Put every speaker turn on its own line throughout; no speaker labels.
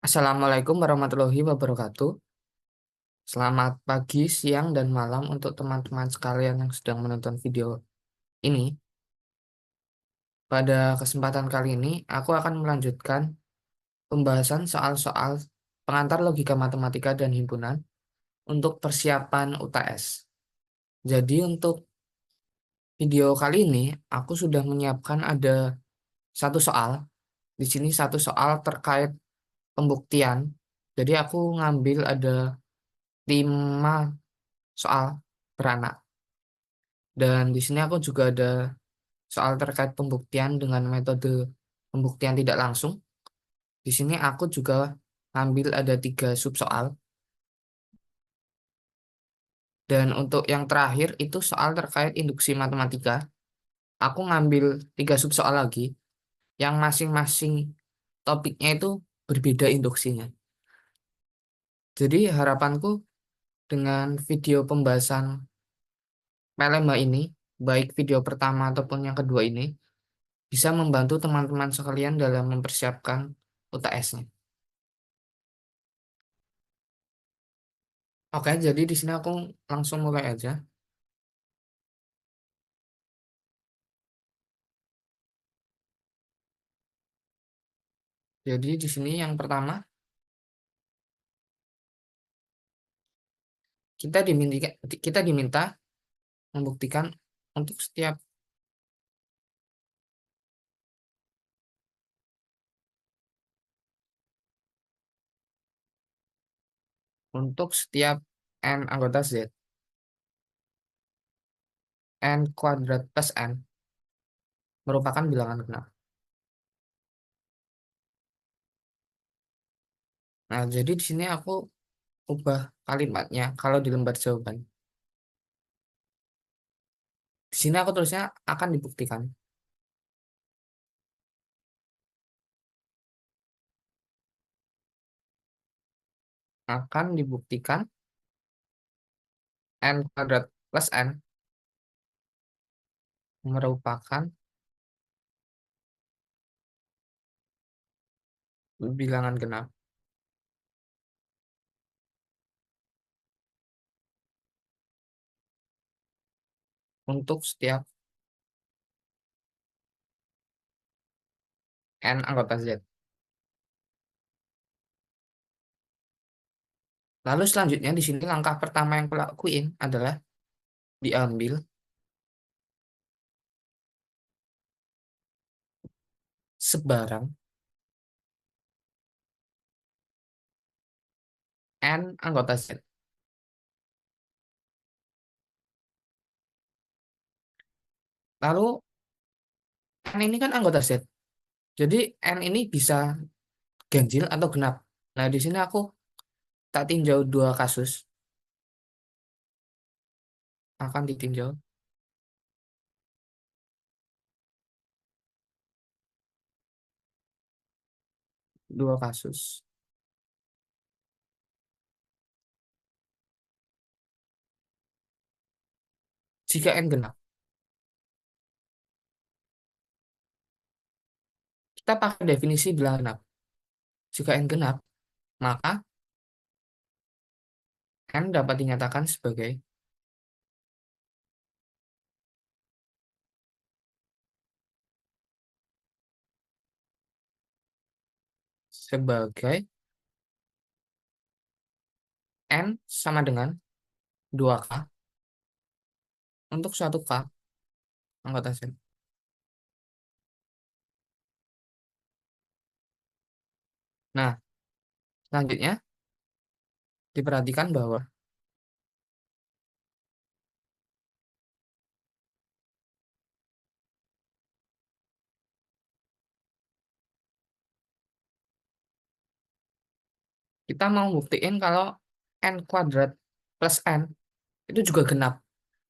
Assalamualaikum warahmatullahi wabarakatuh. Selamat pagi, siang, dan malam untuk teman-teman sekalian yang sedang menonton video ini. Pada kesempatan kali ini, aku akan melanjutkan pembahasan soal-soal pengantar logika matematika dan himpunan untuk persiapan UTS. Jadi untuk video kali ini, aku sudah menyiapkan ada satu soal. Di sini satu soal terkait pembuktian. Jadi aku ngambil ada 5 soal beranak. Dan di sini aku juga ada soal terkait pembuktian dengan metode pembuktian tidak langsung. Di sini aku juga ambil ada 3 sub soal. Dan untuk yang terakhir itu soal terkait induksi matematika. Aku ngambil 3 sub soal lagi yang masing-masing topiknya itu berbeda induksinya. Jadi harapanku dengan video pembahasan Melema ini, baik video pertama ataupun yang kedua ini, bisa membantu teman-teman sekalian dalam mempersiapkan UTS-nya. Oke, jadi di sini aku langsung mulai aja. Jadi di sini yang pertama kita diminta membuktikan untuk setiap untuk setiap n anggota Z, n kuadrat plus n merupakan bilangan genap. Nah, jadi di sini aku ubah kalimatnya kalau di lembar jawaban. Di sini aku tulisnya akan dibuktikan. Akan dibuktikan n kuadrat plus n merupakan bilangan genap. Untuk setiap n anggota Z. Lalu selanjutnya di sini langkah pertama yang aku lakuin adalah diambil sebarang n anggota Z. Lalu n ini kan anggota Z. Jadi n ini bisa ganjil atau genap. Nah, di sini aku tak tinjau 2 kasus, akan ditinjau 2 kasus. Jika n genap, kita pakai definisi bilangan genap. Jika n genap, maka n dapat dinyatakan sebagai n sama dengan 2K untuk suatu K anggota Z. Nah, selanjutnya diperhatikan bahwa kita mau buktiin kalau n kuadrat plus n itu juga genap.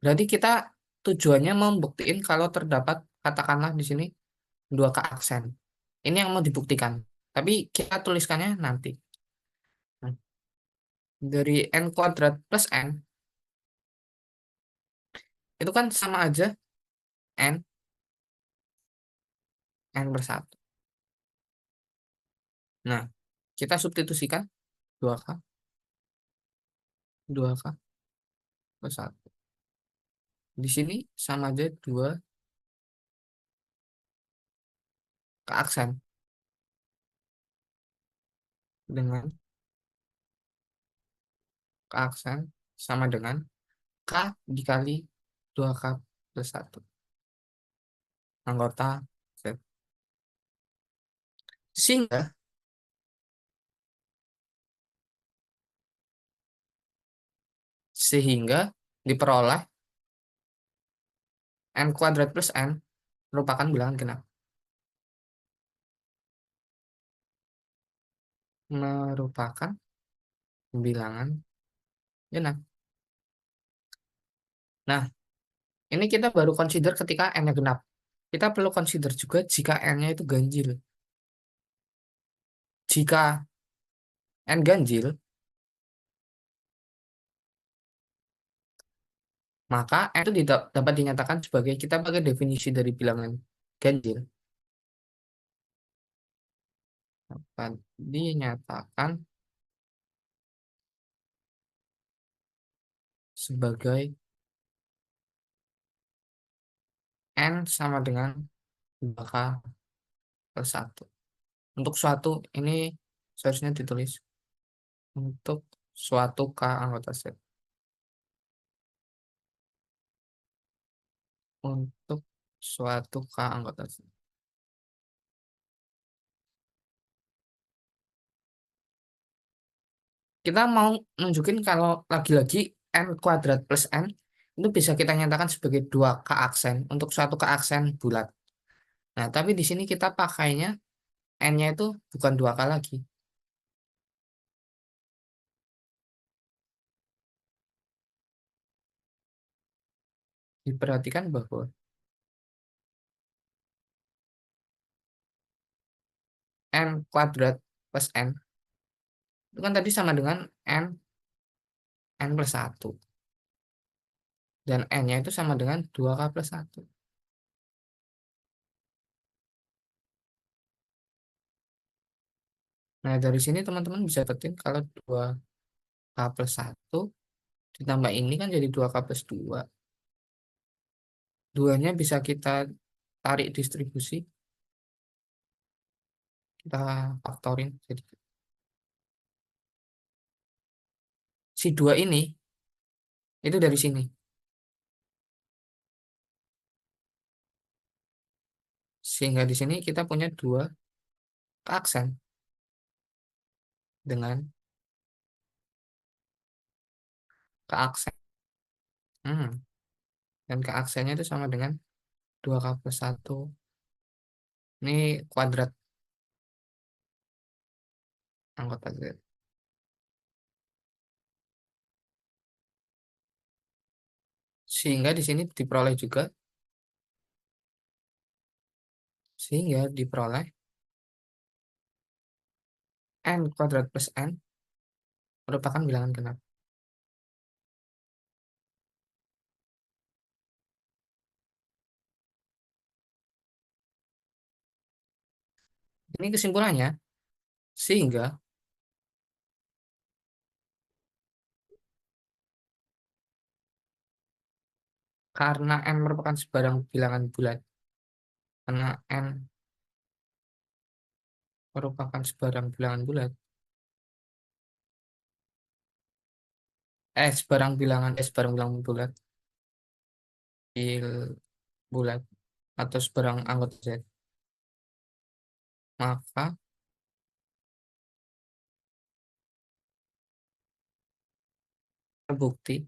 Berarti kita tujuannya membuktiin kalau terdapat, katakanlah di sini, 2K aksen. Ini yang mau dibuktikan. Tapi kita tuliskannya nanti. Nah, dari n kuadrat plus n itu kan sama aja n n per 1. Nah, Kita substitusikan 2K, 2K plus 1. Di sini sama aja 2 ke aksen dengan ke aksen sama dengan K dikali 2K plus 1 anggota Z. Sehingga, sehingga diperoleh N kuadrat plus N merupakan bilangan genap. Merupakan bilangan genap. Nah, ini kita baru consider ketika N-nya genap. Kita perlu consider juga jika N-nya itu ganjil. Jika N ganjil, maka N itu dapat dinyatakan sebagai, kita pakai definisi dari bilangan ganjil, dapat dinyatakan sebagai N sama dengan 2K plus 1. Untuk suatu, ini seharusnya ditulis untuk suatu K anggota Z. Untuk suatu K anggota Z. Kita mau nunjukin kalau lagi-lagi N kuadrat plus N itu bisa kita nyatakan sebagai 2K aksen untuk suatu K aksen bulat. Nah, tapi di sini kita pakainya N-nya itu bukan 2K lagi. Diperhatikan bahwa N kuadrat plus N itu kan tadi sama dengan N plus 1. Dan N-nya itu sama dengan 2K plus 1. Nah, dari sini teman-teman bisa dapetin kalau 2K plus 1 ditambah ini kan jadi 2K plus 2. Duanya bisa kita tarik distribusi, kita faktorin. Jadi si 2 ini itu dari sini. Sehingga di sini kita punya 2 keaksen dengan keaksen. Hmm. Dan keaksennya itu sama dengan 2K plus 1. Ini kuadrat anggota Z. Sehingga di sini diperoleh juga. Sehingga diperoleh N kuadrat plus N merupakan bilangan genap. Ini kesimpulannya. Sehingga karena N merupakan sebarang bilangan bulat, karena N merupakan sebarang bilangan bulat, sebarang bilangan bulat, bulat atau sebarang anggota Z, maka terbukti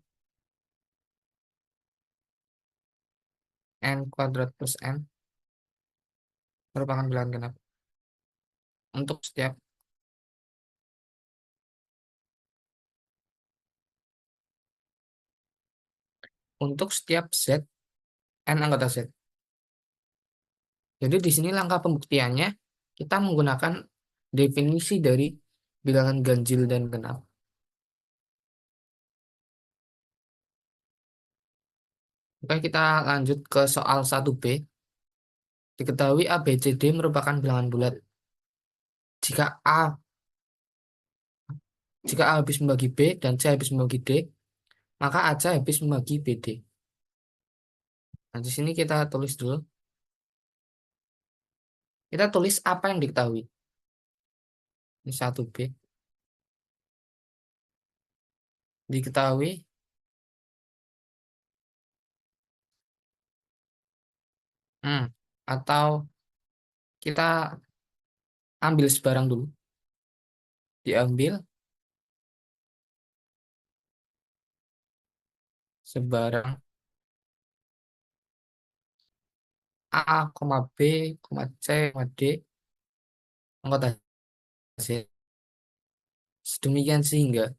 N kuadrat plus N merupakan bilangan genap untuk setiap Z N anggota Z. Jadi di sini langkah pembuktiannya kita menggunakan definisi dari bilangan ganjil dan genap. Oke, kita lanjut ke soal 1B. Diketahui A, B, C, D merupakan bilangan bulat. Jika A Jika A habis membagi B dan C habis membagi D, maka AC habis membagi BD. Nah, di sini kita tulis dulu. Kita tulis apa yang diketahui. Ini 1B. Diketahui, hmm, atau kita ambil sebarang dulu. Diambil sebarang A, B, C, D, anggota Z. Sedemikian sehingga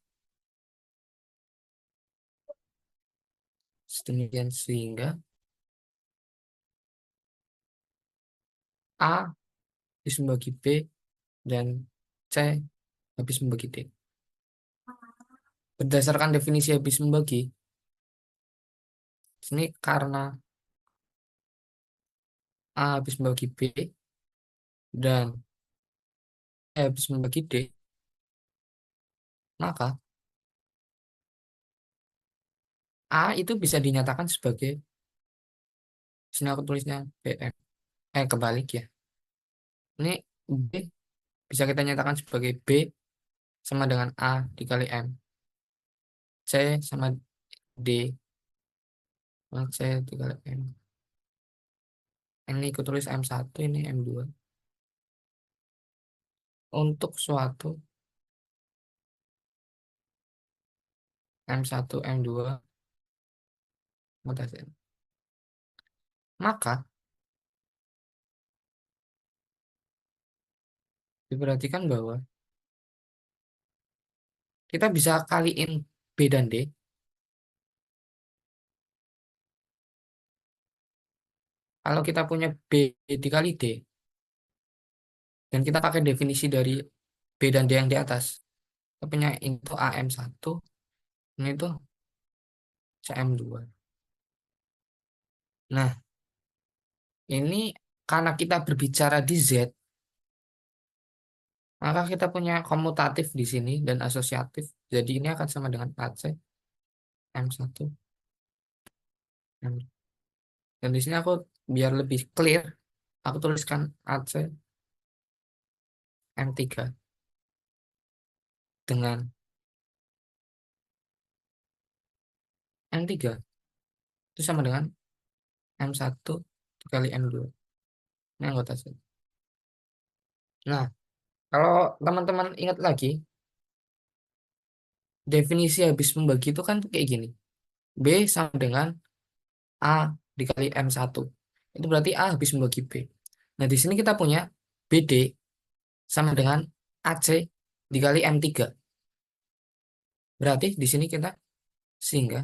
A habis membagi B dan C habis membagi D. Berdasarkan definisi habis membagi, ini karena A habis membagi B dan C habis membagi D, maka A itu bisa dinyatakan sebagai, sini aku tulisnya BM. Kebalik ya. Ini B bisa kita nyatakan sebagai B sama dengan A dikali M. C sama D sama C dikali M. Ini aku tulis M1, ini M2. Untuk suatu M1, M2 mutasi. Maka diperhatikan bahwa kita bisa kaliin B dan D. Kalau kita punya B dikali D, dan kita pakai definisi dari B dan D yang di atas, kita punya itu AM1, ini tuh CM2. Nah, ini karena kita berbicara di Z, maka kita punya komutatif di sini dan asosiatif. Jadi ini akan sama dengan AC M1 M. Dan di sini aku biar lebih clear, aku tuliskan AC M3 dengan M3 itu sama dengan M1 dikali M2. Ini anggota Z. Nah, kalau teman-teman ingat lagi, definisi habis membagi itu kan kayak gini. B sama dengan A dikali M1. Itu berarti A habis membagi B. Nah, di sini kita punya BD sama dengan AC dikali M3. Berarti di sini kita sehingga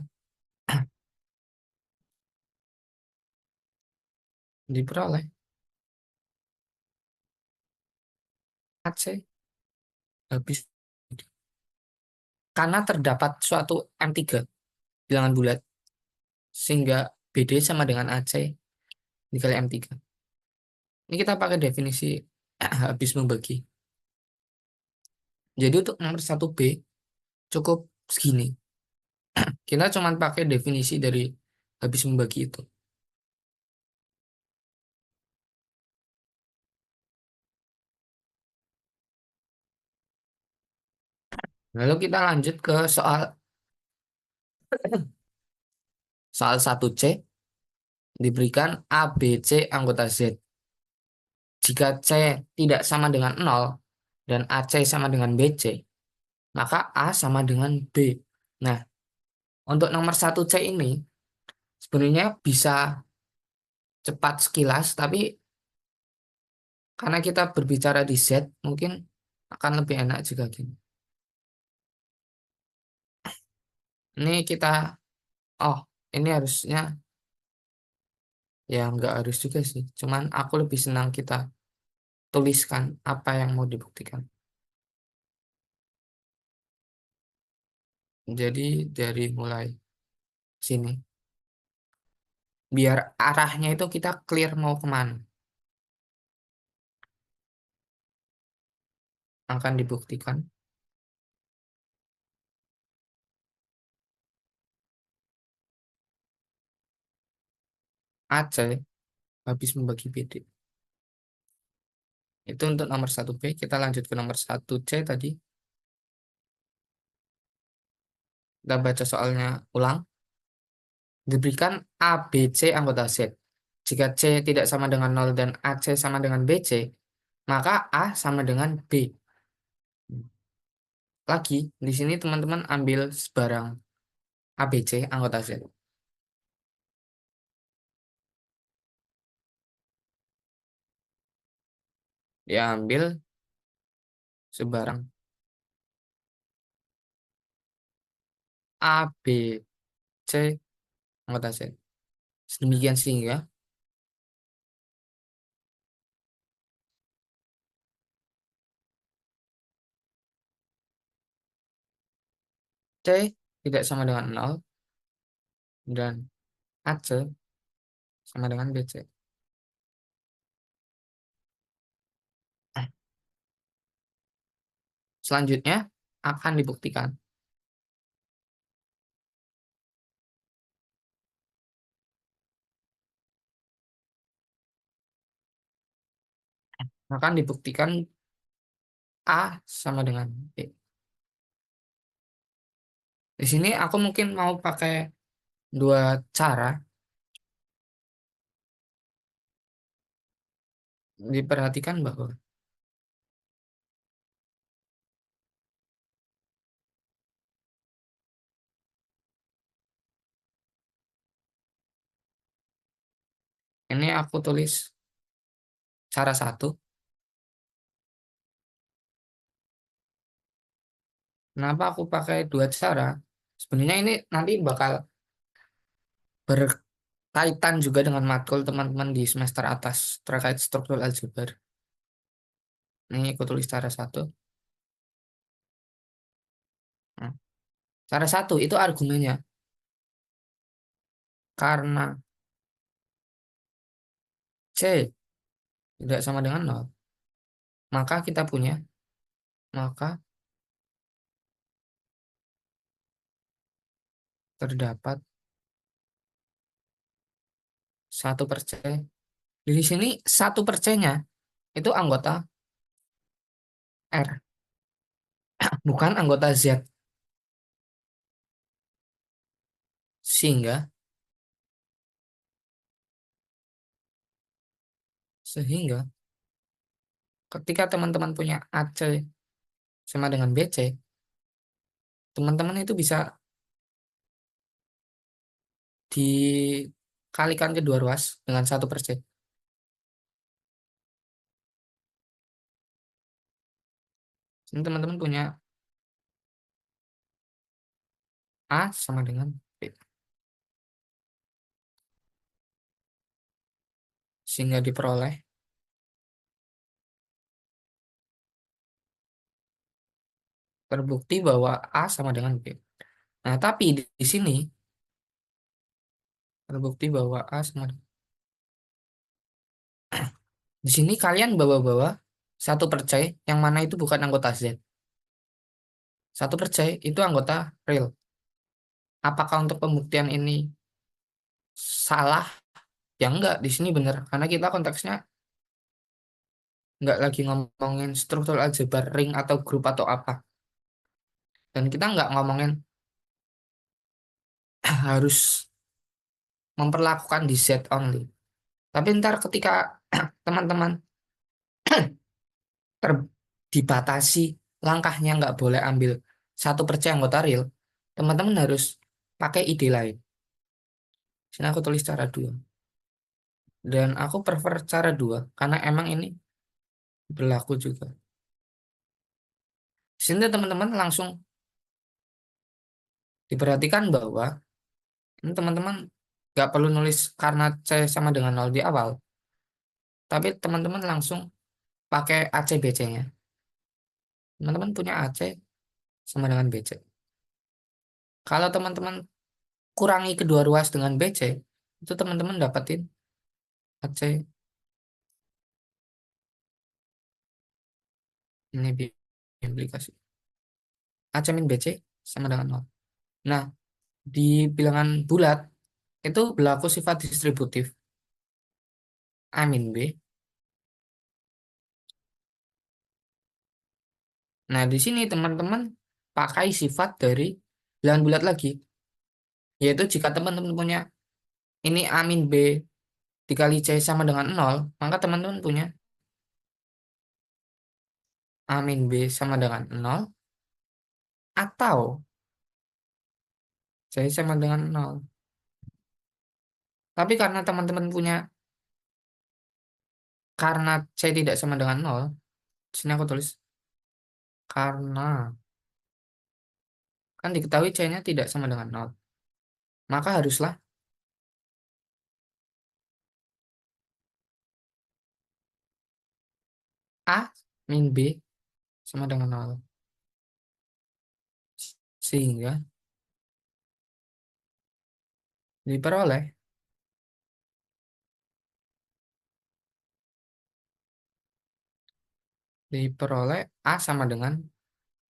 diperoleh AC habis karena terdapat suatu M3 bilangan bulat sehingga BD sama dengan AC dikali M3. Ini kita pakai definisi habis membagi. Jadi untuk nomor 1B cukup segini. Kita cuma pakai definisi dari habis membagi itu. Lalu kita lanjut ke soal soal 1C, diberikan A, B, C anggota Z. Jika C tidak sama dengan 0 dan AC sama dengan BC, maka A sama dengan B. Nah, untuk nomor 1C ini sebenarnya bisa cepat sekilas, tapi karena kita berbicara di Z, mungkin akan lebih enak jika gini. Ini kita, oh, ini harusnya, ya nggak harus juga sih. Cuman aku lebih senang kita tuliskan apa yang mau dibuktikan. Jadi dari mulai sini, biar arahnya itu kita clear mau kemana. Akan dibuktikan AC habis membagi BD. Itu untuk nomor satu B. Kita lanjut ke nomor satu C tadi. Kita baca soalnya ulang. Diberikan A, B, C anggota Z. Jika C tidak sama dengan nol dan AC sama dengan BC, maka A sama dengan B. Lagi, di sini teman-teman ambil sebarang A, B, C anggota Z. Diambil sebarang A, B, C anggota Z. Demikian sehingga C tidak sama dengan nol dan AC sama dengan BC. Selanjutnya akan dibuktikan. Akan dibuktikan A sama dengan B. Di sini aku mungkin mau pakai dua cara. Diperhatikan bahwa ini aku tulis cara satu. Kenapa aku pakai dua cara? Sebenarnya ini nanti bakal berkaitan juga dengan matkul teman-teman di semester atas terkait struktur aljabar. Ini aku tulis cara satu. Nah, cara satu itu argumennya. Karena C tidak sama dengan nol, maka kita punya, maka terdapat satu per C. Di sini satu per C-nya itu anggota R, bukan anggota Z. Sehingga, sehingga ketika teman-teman punya AC sama dengan BC, teman-teman itu bisa dikalikan kedua ruas dengan satu per C. Ini teman-teman punya A sama dengan B. Sehingga diperoleh terbukti bahwa A sama dengan B. Nah, tapi di sini terbukti bahwa A sama dengan. Di sini kalian bawa-bawa satu per C yang mana itu bukan anggota Z. Satu per C itu anggota real. Apakah untuk pembuktian ini salah? Ya enggak, di sini benar. Karena kita konteksnya enggak lagi ngomongin struktur aljabar ring atau grup atau apa. Dan kita enggak ngomongin harus memperlakukan di Z only. Tapi ntar ketika teman-teman dibatasi langkahnya nggak boleh ambil satu percaya anggota real, teman-teman harus pakai ide lain. Sini aku tulis cara dua. Dan aku prefer cara dua karena emang ini berlaku juga. Di sini teman-teman langsung diperhatikan bahwa ini teman-teman nggak perlu nulis karena C sama dengan nol di awal, tapi teman-teman langsung pakai ACBC-nya. Teman-teman punya AC sama dengan BC. Kalau teman-teman kurangi kedua ruas dengan BC, itu teman-teman dapetin AC ini implikasi. AC min BC sama dengan nol. Nah, di bilangan bulat itu berlaku sifat distributif. A min B. Nah, di sini teman-teman pakai sifat dari bilangan bulat lagi. Yaitu jika teman-teman punya ini A min B dikali C sama dengan nol, maka teman-teman punya A min B sama dengan nol, atau C sama dengan nol. Tapi karena teman-teman punya, karena C tidak sama dengan nol, di sini aku tulis karena, kan diketahui C-nya tidak sama dengan nol, maka haruslah A min B sama dengan nol. Sehingga diperoleh diperoleh A sama dengan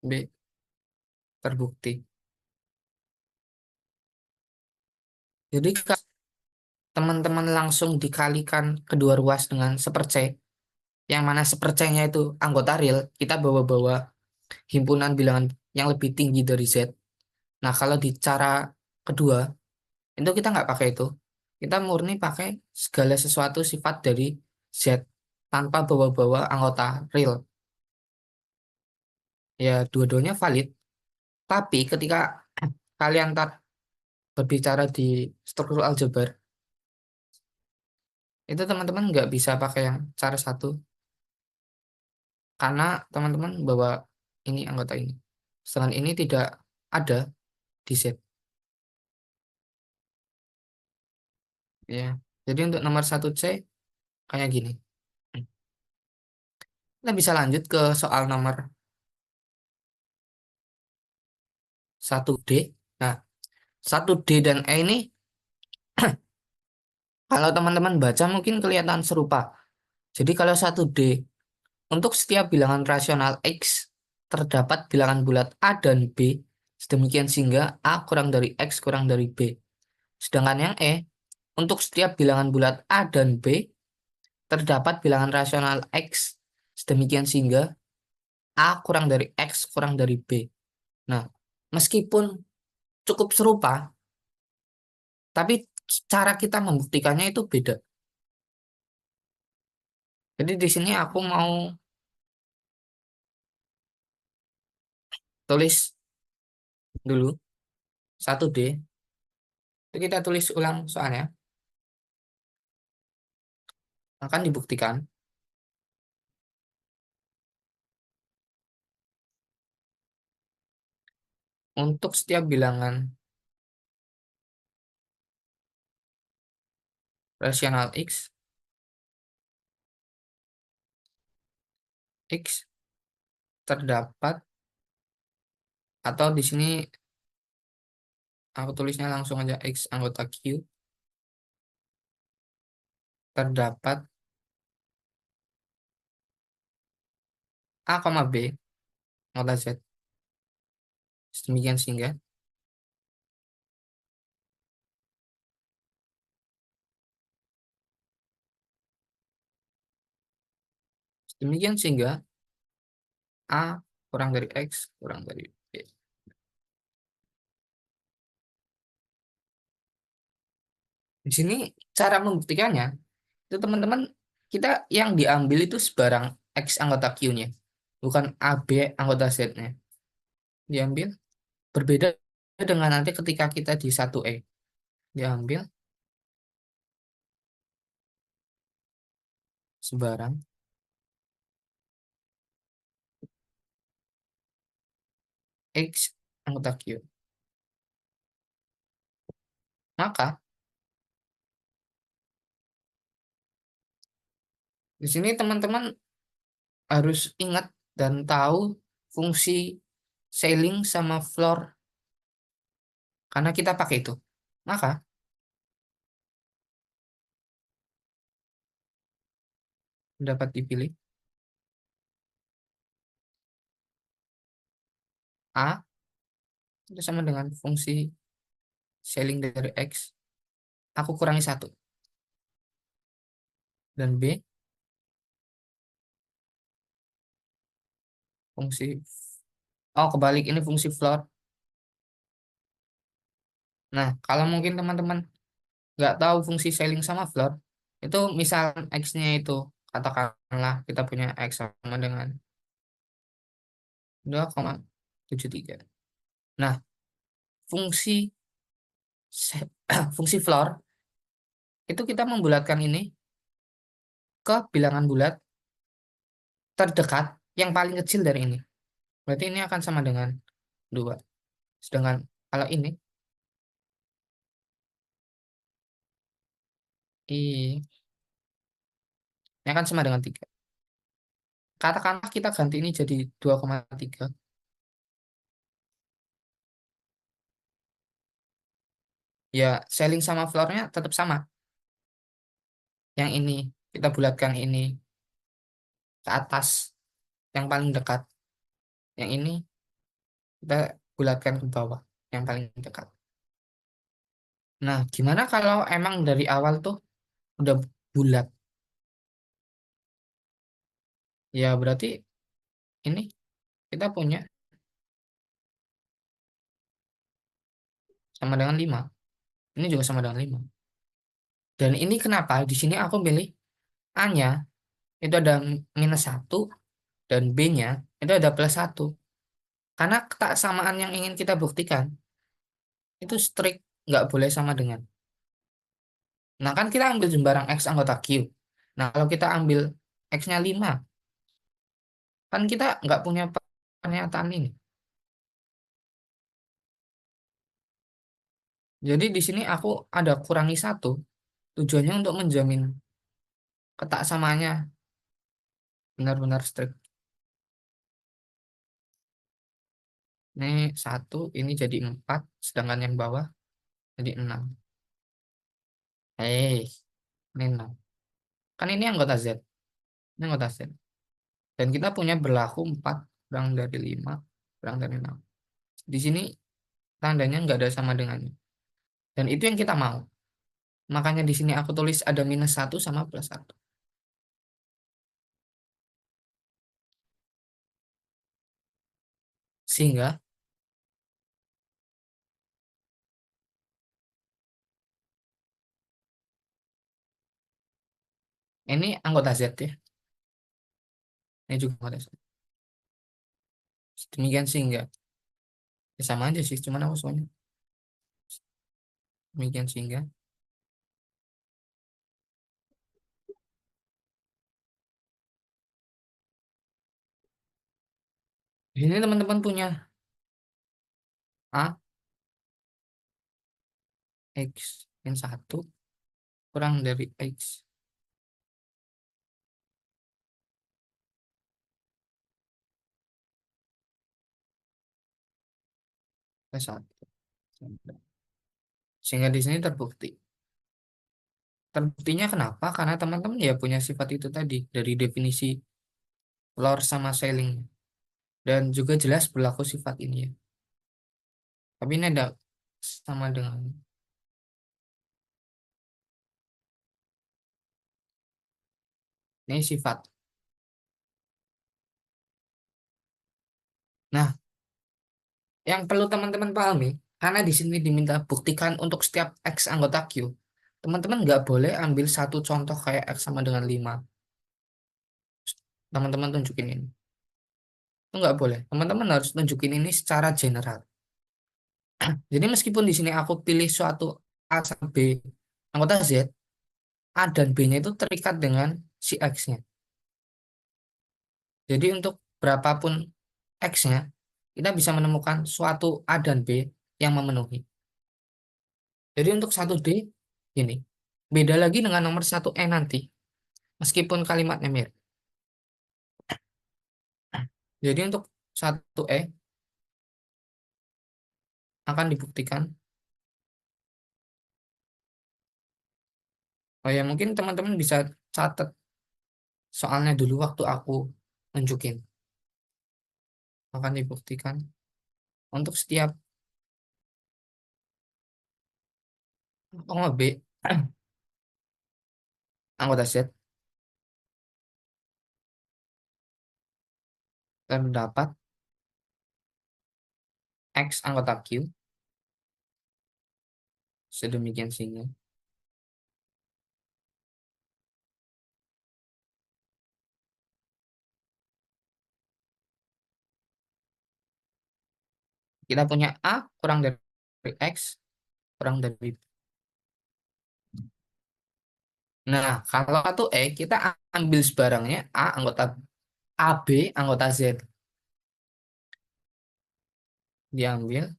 B, terbukti. Jadi teman-teman langsung dikalikan kedua ruas dengan seperce, yang mana sepercenya itu anggota real, kita bawa-bawa himpunan bilangan yang lebih tinggi dari Z. Nah, kalau di cara kedua, itu kita nggak pakai itu. Kita murni pakai segala sesuatu sifat dari Z tanpa bawa-bawa anggota real. Ya, dua-duanya valid. Tapi ketika kalian berbicara di struktur aljabar, itu teman-teman nggak bisa pakai yang cara satu, karena teman-teman bawa ini anggota ini. Sedangkan ini tidak ada di set. Ya. Jadi untuk nomor satu C kayak gini. Kita bisa lanjut ke soal nomor satu D. Nah, satu D dan E ini kalau teman-teman baca mungkin kelihatan serupa. Jadi kalau satu D, untuk setiap bilangan rasional X terdapat bilangan bulat A dan B, sedemikian sehingga A kurang dari X kurang dari B. Sedangkan yang E, untuk setiap bilangan bulat A dan B terdapat bilangan rasional X, sedemikian sehingga A kurang dari X kurang dari B. Nah, meskipun cukup serupa, tapi cara kita membuktikannya itu beda. Jadi di sini aku mau tulis dulu satu D. Itu kita tulis ulang soalnya. Akan dibuktikan untuk setiap bilangan rasional X terdapat, atau di sini aku tulisnya langsung aja X anggota Q, terdapat A, B anggota Z. Demikian sehingga demikian sehingga A kurang dari X kurang dari B. Di sini cara membuktikannya itu teman-teman, kita yang diambil itu sebarang X anggota Q-nya, bukan A B anggota Z-nya. Diambil berbeda dengan nanti ketika kita di satu E. Diambil sebarang X anggota Q. Maka di sini teman-teman harus ingat dan tahu fungsi ceiling sama floor, karena kita pakai itu. Maka dapat dipilih A itu sama dengan fungsi ceiling dari X. Aku kurangi satu. dan B fungsi. Oh, kebalik, ini fungsi floor. Nah, kalau mungkin teman-teman nggak tahu fungsi scaling sama floor, itu misal X-nya itu, katakanlah kita punya X sama dengan 2,73. Nah, fungsi fungsi floor itu kita membulatkan ini ke bilangan bulat terdekat yang paling kecil dari ini. Berarti ini akan sama dengan 2. Sedangkan kalau ini akan sama dengan 3. Katakanlah kita ganti ini jadi 2,3. Ya, scaling sama floor-nya tetap sama. Yang ini kita bulatkan ini ke atas yang paling dekat. Yang ini kita bulatkan ke bawah yang paling dekat. Nah, gimana kalau emang dari awal tuh udah bulat? Ya, berarti ini kita punya sama dengan 5. Ini juga sama dengan 5. Dan ini kenapa? Di sini aku pilih A-nya itu ada -1 dan B-nya itu ada +1. Karena kesamaan yang ingin kita buktikan itu strict, nggak boleh sama dengan. Nah, kan kita ambil jembarang X anggota Q. Nah, kalau kita ambil X-nya 5, kan kita nggak punya pernyataan ini. Jadi di sini aku ada kurangi 1, tujuannya untuk menjamin ketaksamanya benar-benar strict. Ini 1, ini jadi 4, sedangkan yang bawah jadi 6. Ini 6. Kan ini anggota Z. Ini anggota Z. Dan kita punya berlaku 4 kurang dari 5 kurang dari 6. Di sini tandanya nggak ada sama dengannya. Dan itu yang kita mau. Makanya di sini aku tulis ada -1 sama +1. Sehingga ini anggota Z ya. Ini juga anggota Z. Demikian sehingga ya sama aja sih. Cuman aku soalnya demikian sehingga. Di sini teman-teman punya A X min 1 kurang dari X +1. Sehingga di sini terbukti. Terbuktinya kenapa? Karena teman-teman ya punya sifat itu tadi dari definisi lore sama sailing. Dan juga jelas berlaku sifat ini ya. Tapi ini ada sama dengan ini sifat. Nah, yang perlu teman-teman pahami, karena di sini diminta buktikan untuk setiap X anggota Q. Teman-teman nggak boleh ambil satu contoh kayak X sama dengan 5. Teman-teman tunjukin ini. Itu nggak boleh. Teman-teman harus tunjukin ini secara general. Jadi meskipun di sini aku pilih suatu A sama B anggota Z, A dan B-nya itu terikat dengan si X-nya. Jadi untuk berapapun X-nya, kita bisa menemukan suatu A dan B yang memenuhi. Jadi untuk satu D, ini. Beda lagi dengan nomor satu E nanti, meskipun kalimatnya mirip. Jadi untuk satu E akan dibuktikan. Oh ya, mungkin teman-teman bisa catat soalnya dulu waktu aku nunjukin. Akan dibuktikan untuk setiap B anggota Z. terdapat X anggota Q sedemikian sehingga kita punya A kurang dari X kurang dari. Nah, kalau satu kita ambil sebarangnya A anggota AB anggota Z diambil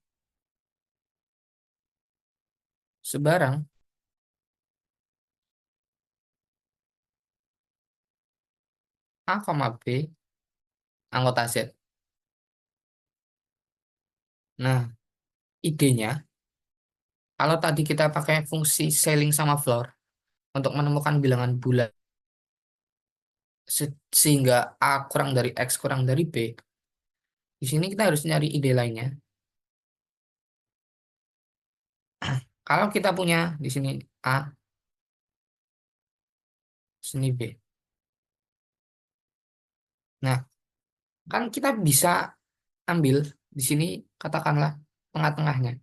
sebarang A, B anggota Z. Nah, idenya kalau tadi kita pakai fungsi scaling sama floor untuk menemukan bilangan bulat sehingga A kurang dari X kurang dari B, di sini kita harus nyari ide lainnya. Kalau kita punya di sini A, sini B. Nah, kan kita bisa ambil di sini katakanlah tengah-tengahnya.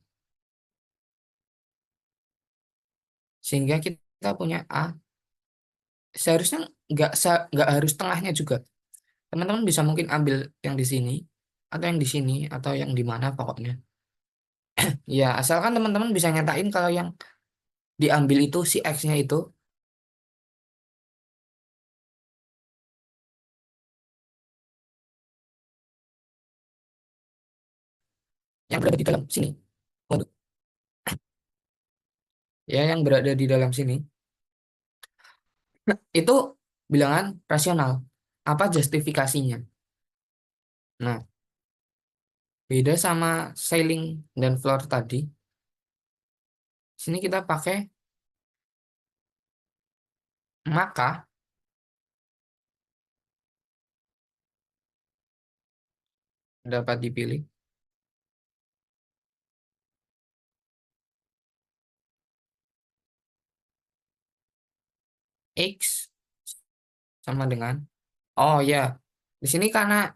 Sehingga kita punya A, seharusnya nggak harus tengahnya juga. Teman-teman bisa mungkin ambil yang di sini, atau yang di sini, atau yang di mana pokoknya. Ya, asalkan teman-teman bisa nyatain kalau yang diambil itu si X-nya itu yang berada di dalam sini. Waduh, ya yang berada di dalam sini itu bilangan rasional. Apa justifikasinya? Nah, beda sama ceiling dan floor tadi. Sini kita pakai maka dapat dipilih X sama dengan, oh ya, di sini karena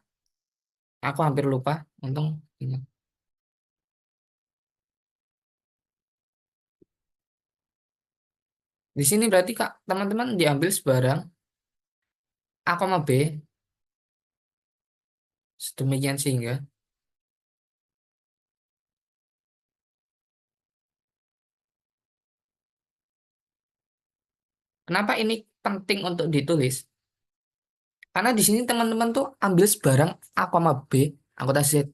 aku hampir lupa, untung ingat. Di sini berarti Kak, teman-teman diambil sebarang A, B sedemikian sehingga kenapa ini penting untuk ditulis? Karena di sini teman-teman tuh ambil sebarang A, B anggota Z.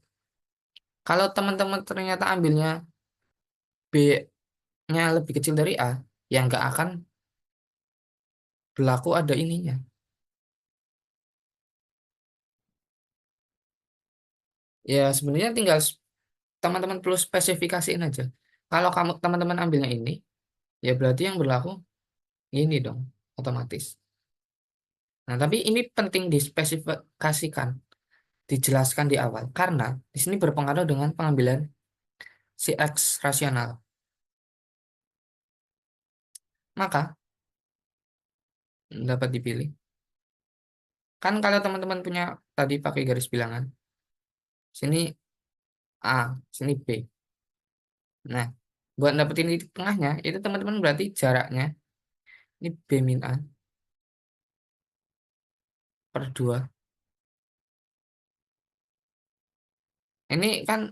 Kalau teman-teman ternyata ambilnya B-nya lebih kecil dari A, ya nggak akan berlaku ada ininya. Ya sebenarnya tinggal teman-teman perlu spesifikasiin aja. Kalau kamu teman-teman ambilnya ini, ya berarti yang berlaku ini dong, otomatis. Nah, tapi ini penting dispesifikasikan, dijelaskan di awal, karena di sini berpengaruh dengan pengambilan si X rasional. Maka dapat dipilih. Kan kalau teman-teman punya tadi pakai garis bilangan, sini A, sini B. Nah, buat dapetin di tengahnya, itu teman-teman berarti jaraknya, ini B min A per 2. Ini kan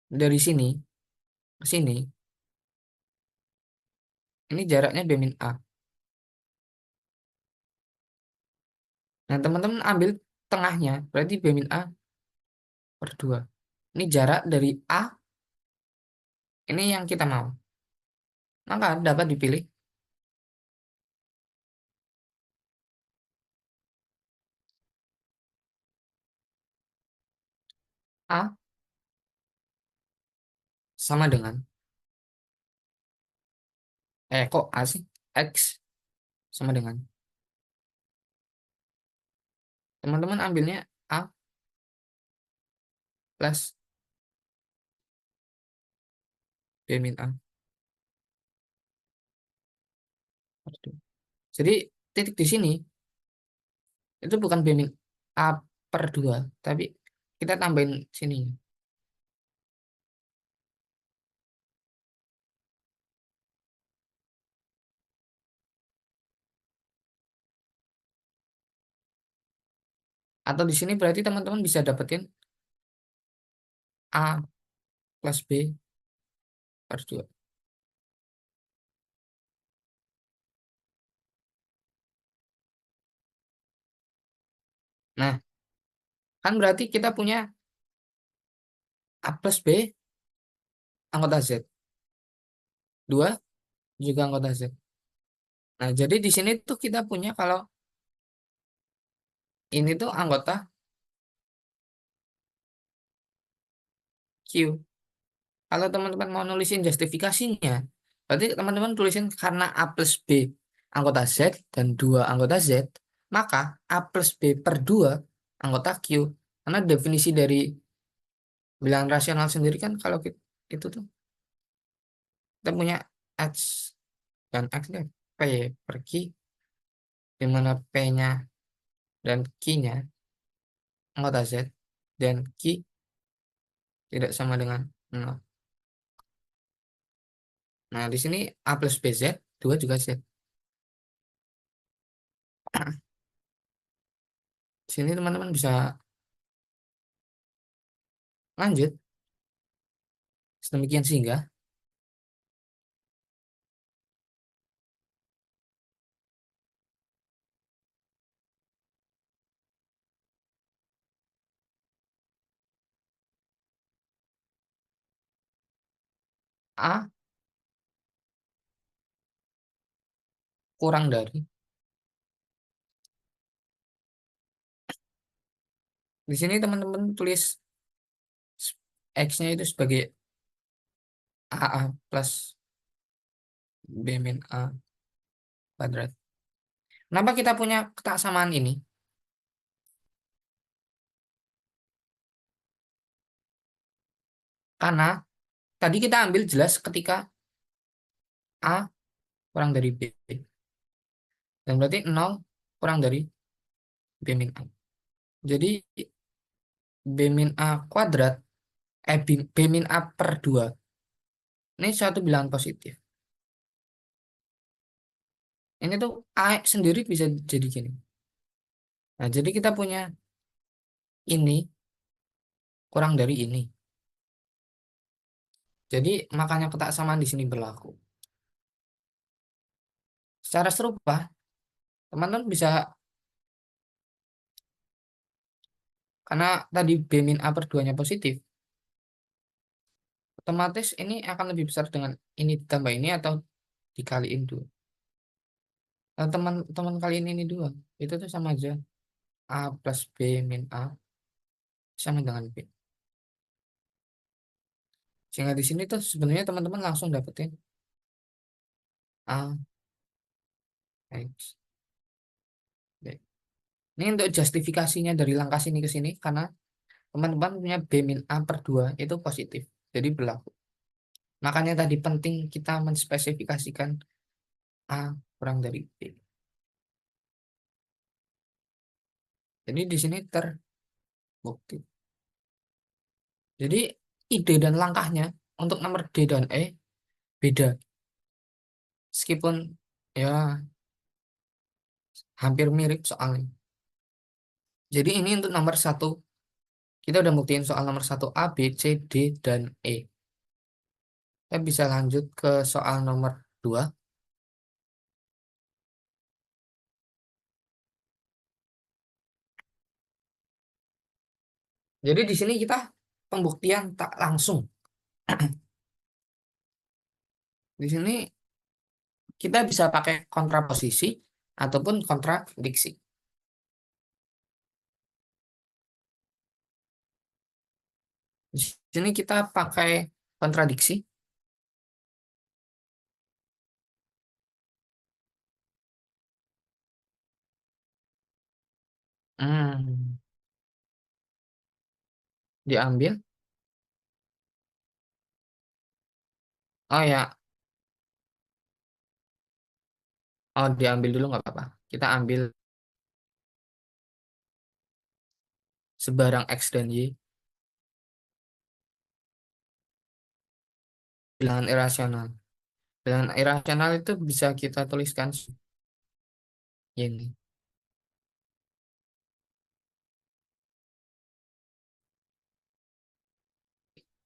dari sini ke sini, ini jaraknya B min A. Nah, teman-teman ambil tengahnya, berarti B min A per 2. Ini jarak dari A, ini yang kita mau. Maka dapat dipilih A sama dengan, kok A sih? X sama dengan. Teman-teman ambilnya A plus B min A per 2. Jadi titik di sini itu bukan B min A per 2. Tapi kita tambahin sini. Atau di sini berarti teman-teman bisa dapetin A plus B per 2. Nah, kan berarti kita punya A plus B anggota Z. 2 juga anggota Z. Nah, jadi di sini tuh kita punya kalau ini tuh anggota Q. Kalau teman-teman mau nulisin justifikasinya, berarti teman-teman tulisin karena A plus B anggota Z dan 2 anggota Z, maka A plus B per 2 anggota Q. Karena definisi dari bilangan rasional sendiri kan kalau itu tuh kita punya X dan X nya P per Q, di mana P-nya dan Q-nya anggota Z dan Q tidak sama dengan 0. Nah, di sini A plus BZ, 2 juga Z. Di sini teman-teman bisa lanjut. Sedemikian sehingga A kurang dari. Di sini teman-teman tulis X-nya itu sebagai AA plus B min A kuadrat. Kenapa kita punya kesamaan ini? Karena tadi kita ambil jelas ketika A kurang dari B. Dan berarti 0 kurang dari B min A. Jadi B min A kuadrat, B min A per 2. Ini suatu bilangan positif. Ini tuh A sendiri bisa jadi gini. Nah, jadi kita punya ini kurang dari ini. Jadi makanya ketaksamaan di sini berlaku. Secara serupa, teman-teman bisa, karena tadi B min A per 2-nya positif, otomatis ini akan lebih besar dengan ini ditambah ini atau dikaliin 2. Nah, teman-teman kaliin ini 2. Itu tuh sama aja. A plus B min A sama dengan B. Sehingga di sini tuh sebenarnya teman-teman langsung dapetin A, X, B. Ini untuk justifikasinya dari langkah sini ke sini, karena teman-teman punya B min A per 2 itu positif. Jadi berlaku. Makanya tadi penting kita menspesifikasikan A kurang dari B. Jadi di sini terbukti. Jadi ide dan langkahnya untuk nomor D dan E beda. Meskipun ya hampir mirip soalnya. Jadi ini untuk nomor satu. Kita udah buktiin soal nomor satu A, B, C, D, dan E. Kita bisa lanjut ke soal nomor 2. Jadi di sini kita pembuktian tak langsung. Di sini kita bisa pakai kontraposisi ataupun kontradiksi. Di sini kita pakai kontradiksi. Hmm, diambil. Oh ya, oh diambil dulu nggak apa-apa. Kita ambil sebarang X dan Y. Bilangan irasional. Bilangan irasional itu bisa kita tuliskan ini.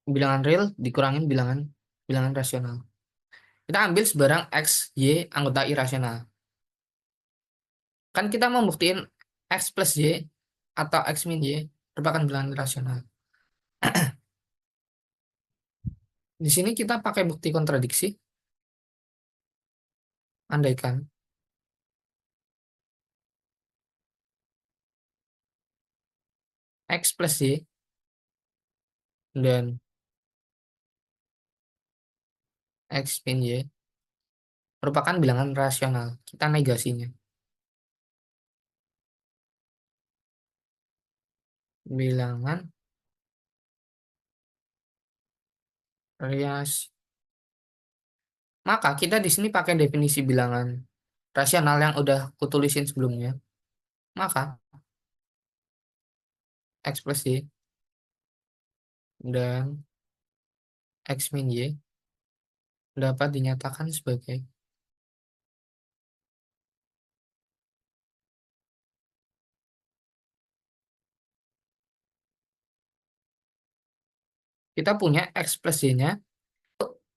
Bilangan real dikurangin bilangan bilangan rasional. Kita ambil sebarang X, Y anggota irasional. Kan kita mau buktiin X plus Y atau X min Y merupakan bilangan irasional. Di sini kita pakai bukti kontradiksi. Andaikan X plus Y dan X min Y merupakan bilangan rasional. Kita negasinya. Bilangan reas. Maka kita di sini pakai definisi bilangan rasional yang udah kutulisin sebelumnya. Maka X plus Y dan X min Y dapat dinyatakan sebagai kita punya X plus Y-nya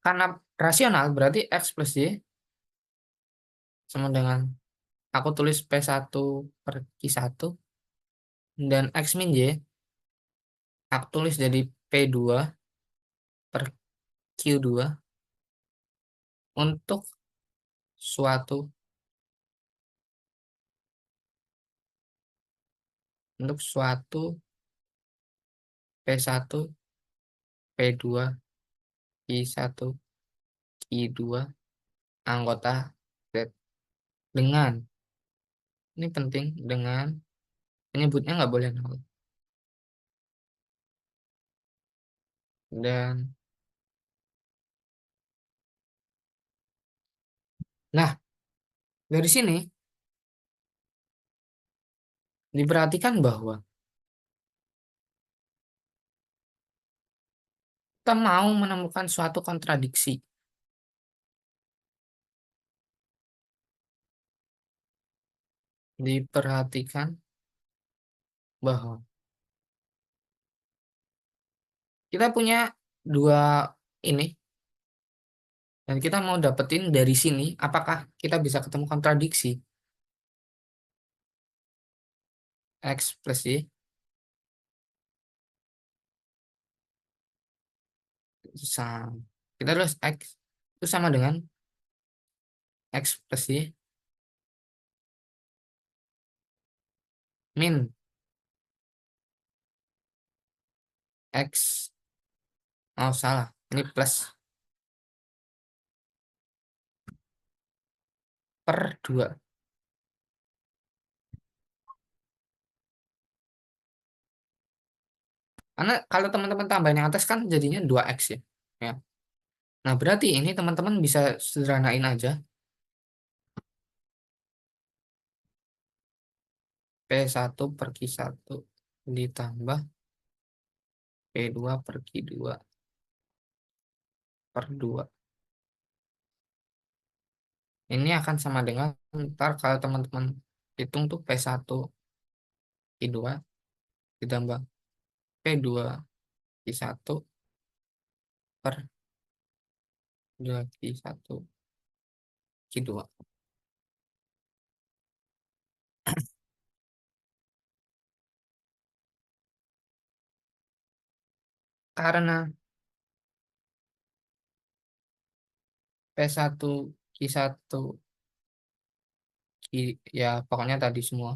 karena rasional berarti X plus Y sama dengan aku tulis P1 per Q1 dan X min Y aku tulis jadi P2 per Q2 untuk suatu untuk suatu P1 P2 Q1 Q2 anggota Z dengan ini penting dengan penyebutnya nggak boleh nol dan nah dari sini diperhatikan bahwa kita mau menemukan suatu kontradiksi. Diperhatikan bahwa kita punya dua ini dan kita mau dapetin dari sini apakah kita bisa ketemu kontradiksi X plus Y sama kita terus X itu sama dengan X plus Y min X. Oh salah, ini plus per 2. Karena kalau teman-teman tambahin yang atas kan jadinya 2X ya. Ya. Nah, berarti ini teman-teman bisa sederhanain aja. P1 per Q1 ditambah P2 per Q2 per 2. Ini akan sama dengan ntar kalau teman-teman hitung tuh P1 Q2 ditambah P2 Q1 per 2 Q1 Q2. Karena P1 Q1 ya pokoknya tadi semua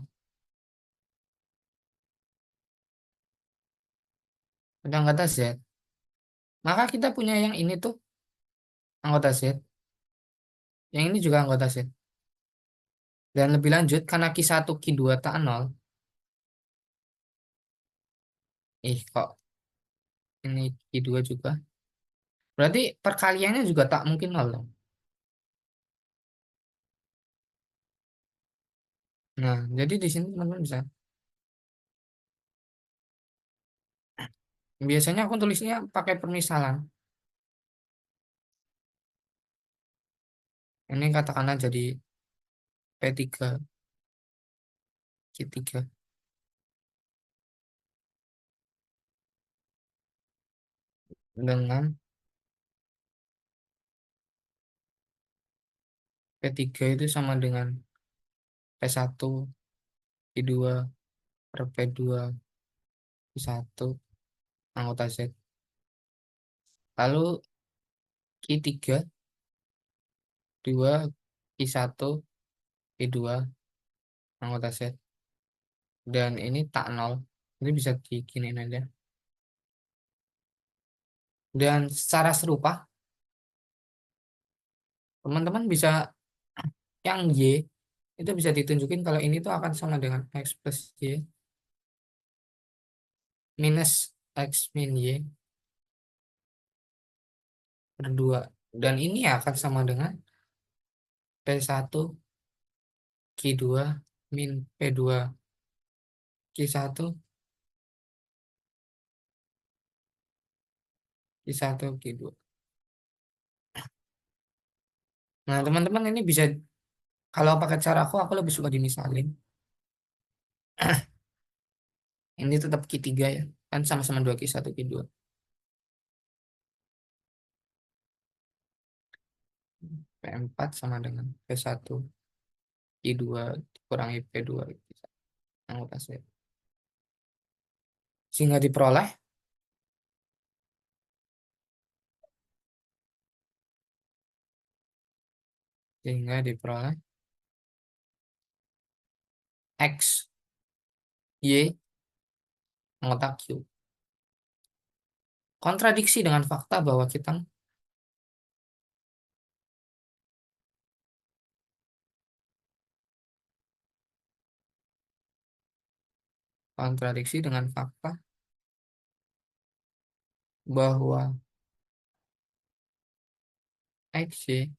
udah anggota Z. Maka kita punya yang ini tuh anggota Z. Yang ini juga anggota Z. Dan lebih lanjut karena Q1 Q2 tak nol. Ih kok ini Q2 juga. Berarti perkaliannya juga tak mungkin nol dong. Nah, jadi di sini teman-teman bisa Biasanya aku tulisnya pakai permisalan. Ini katakanlah jadi P3, Q3 dengan P3 itu sama dengan P1, Q2 per P2, Q1 anggota Z. Lalu Q3, 2, Q1, Q2 anggota Z. Dan ini tak nol. Ini bisa dikinin aja. Dan secara serupa, teman-teman bisa yang Y itu bisa ditunjukin kalau ini tuh akan sama dengan X plus Y minus X min Y per 2. Dan ini akan sama dengan P1 Q2 min P2 Q1 Q1 Q2. Nah, teman-teman ini bisa, kalau pakai cara aku lebih suka dimisalin. Ini tetap Q3 ya. Kan sama-sama 2 Q1 Q2. P4 sama dengan P1 Q2 dikurangi P2 anggota Z. Sehingga diperoleh sehingga diperoleh X Y anggota Q. Kontradiksi dengan fakta bahwa kita kontradiksi dengan fakta bahwa X Y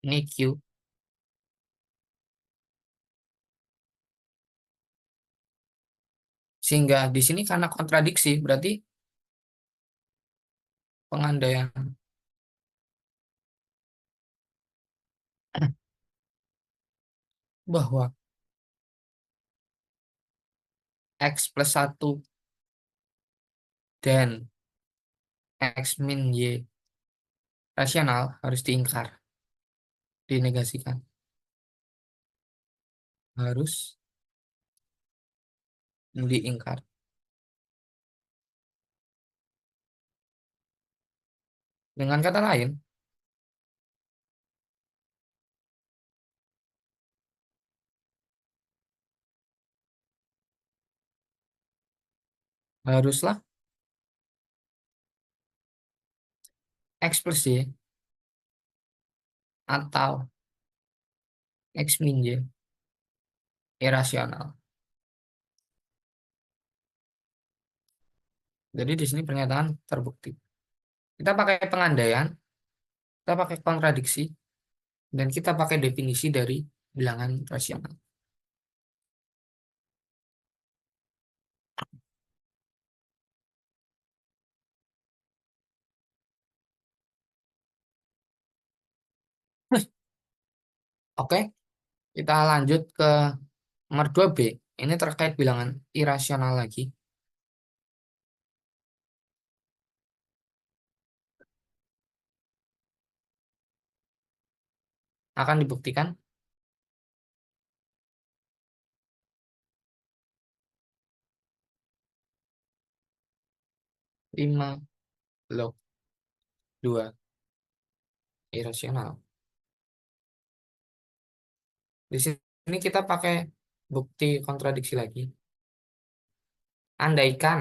ini Q. Sehingga di sini karena kontradiksi berarti pengandaian bahwa X plus 1 dan X min Y rasional harus diingkar, dinegasikan. Harus diingkar. Dengan kata lain, haruslah X plus Y atau X min Y irasional. Jadi di sini pernyataan terbukti. Kita pakai pengandaian, kita pakai kontradiksi, dan kita pakai definisi dari bilangan rasional. Oke, kita lanjut ke nomor 2B. Ini terkait bilangan irasional lagi. Akan dibuktikan 5 log 2 irasional. Di sini kita pakai bukti kontradiksi lagi. Andaikan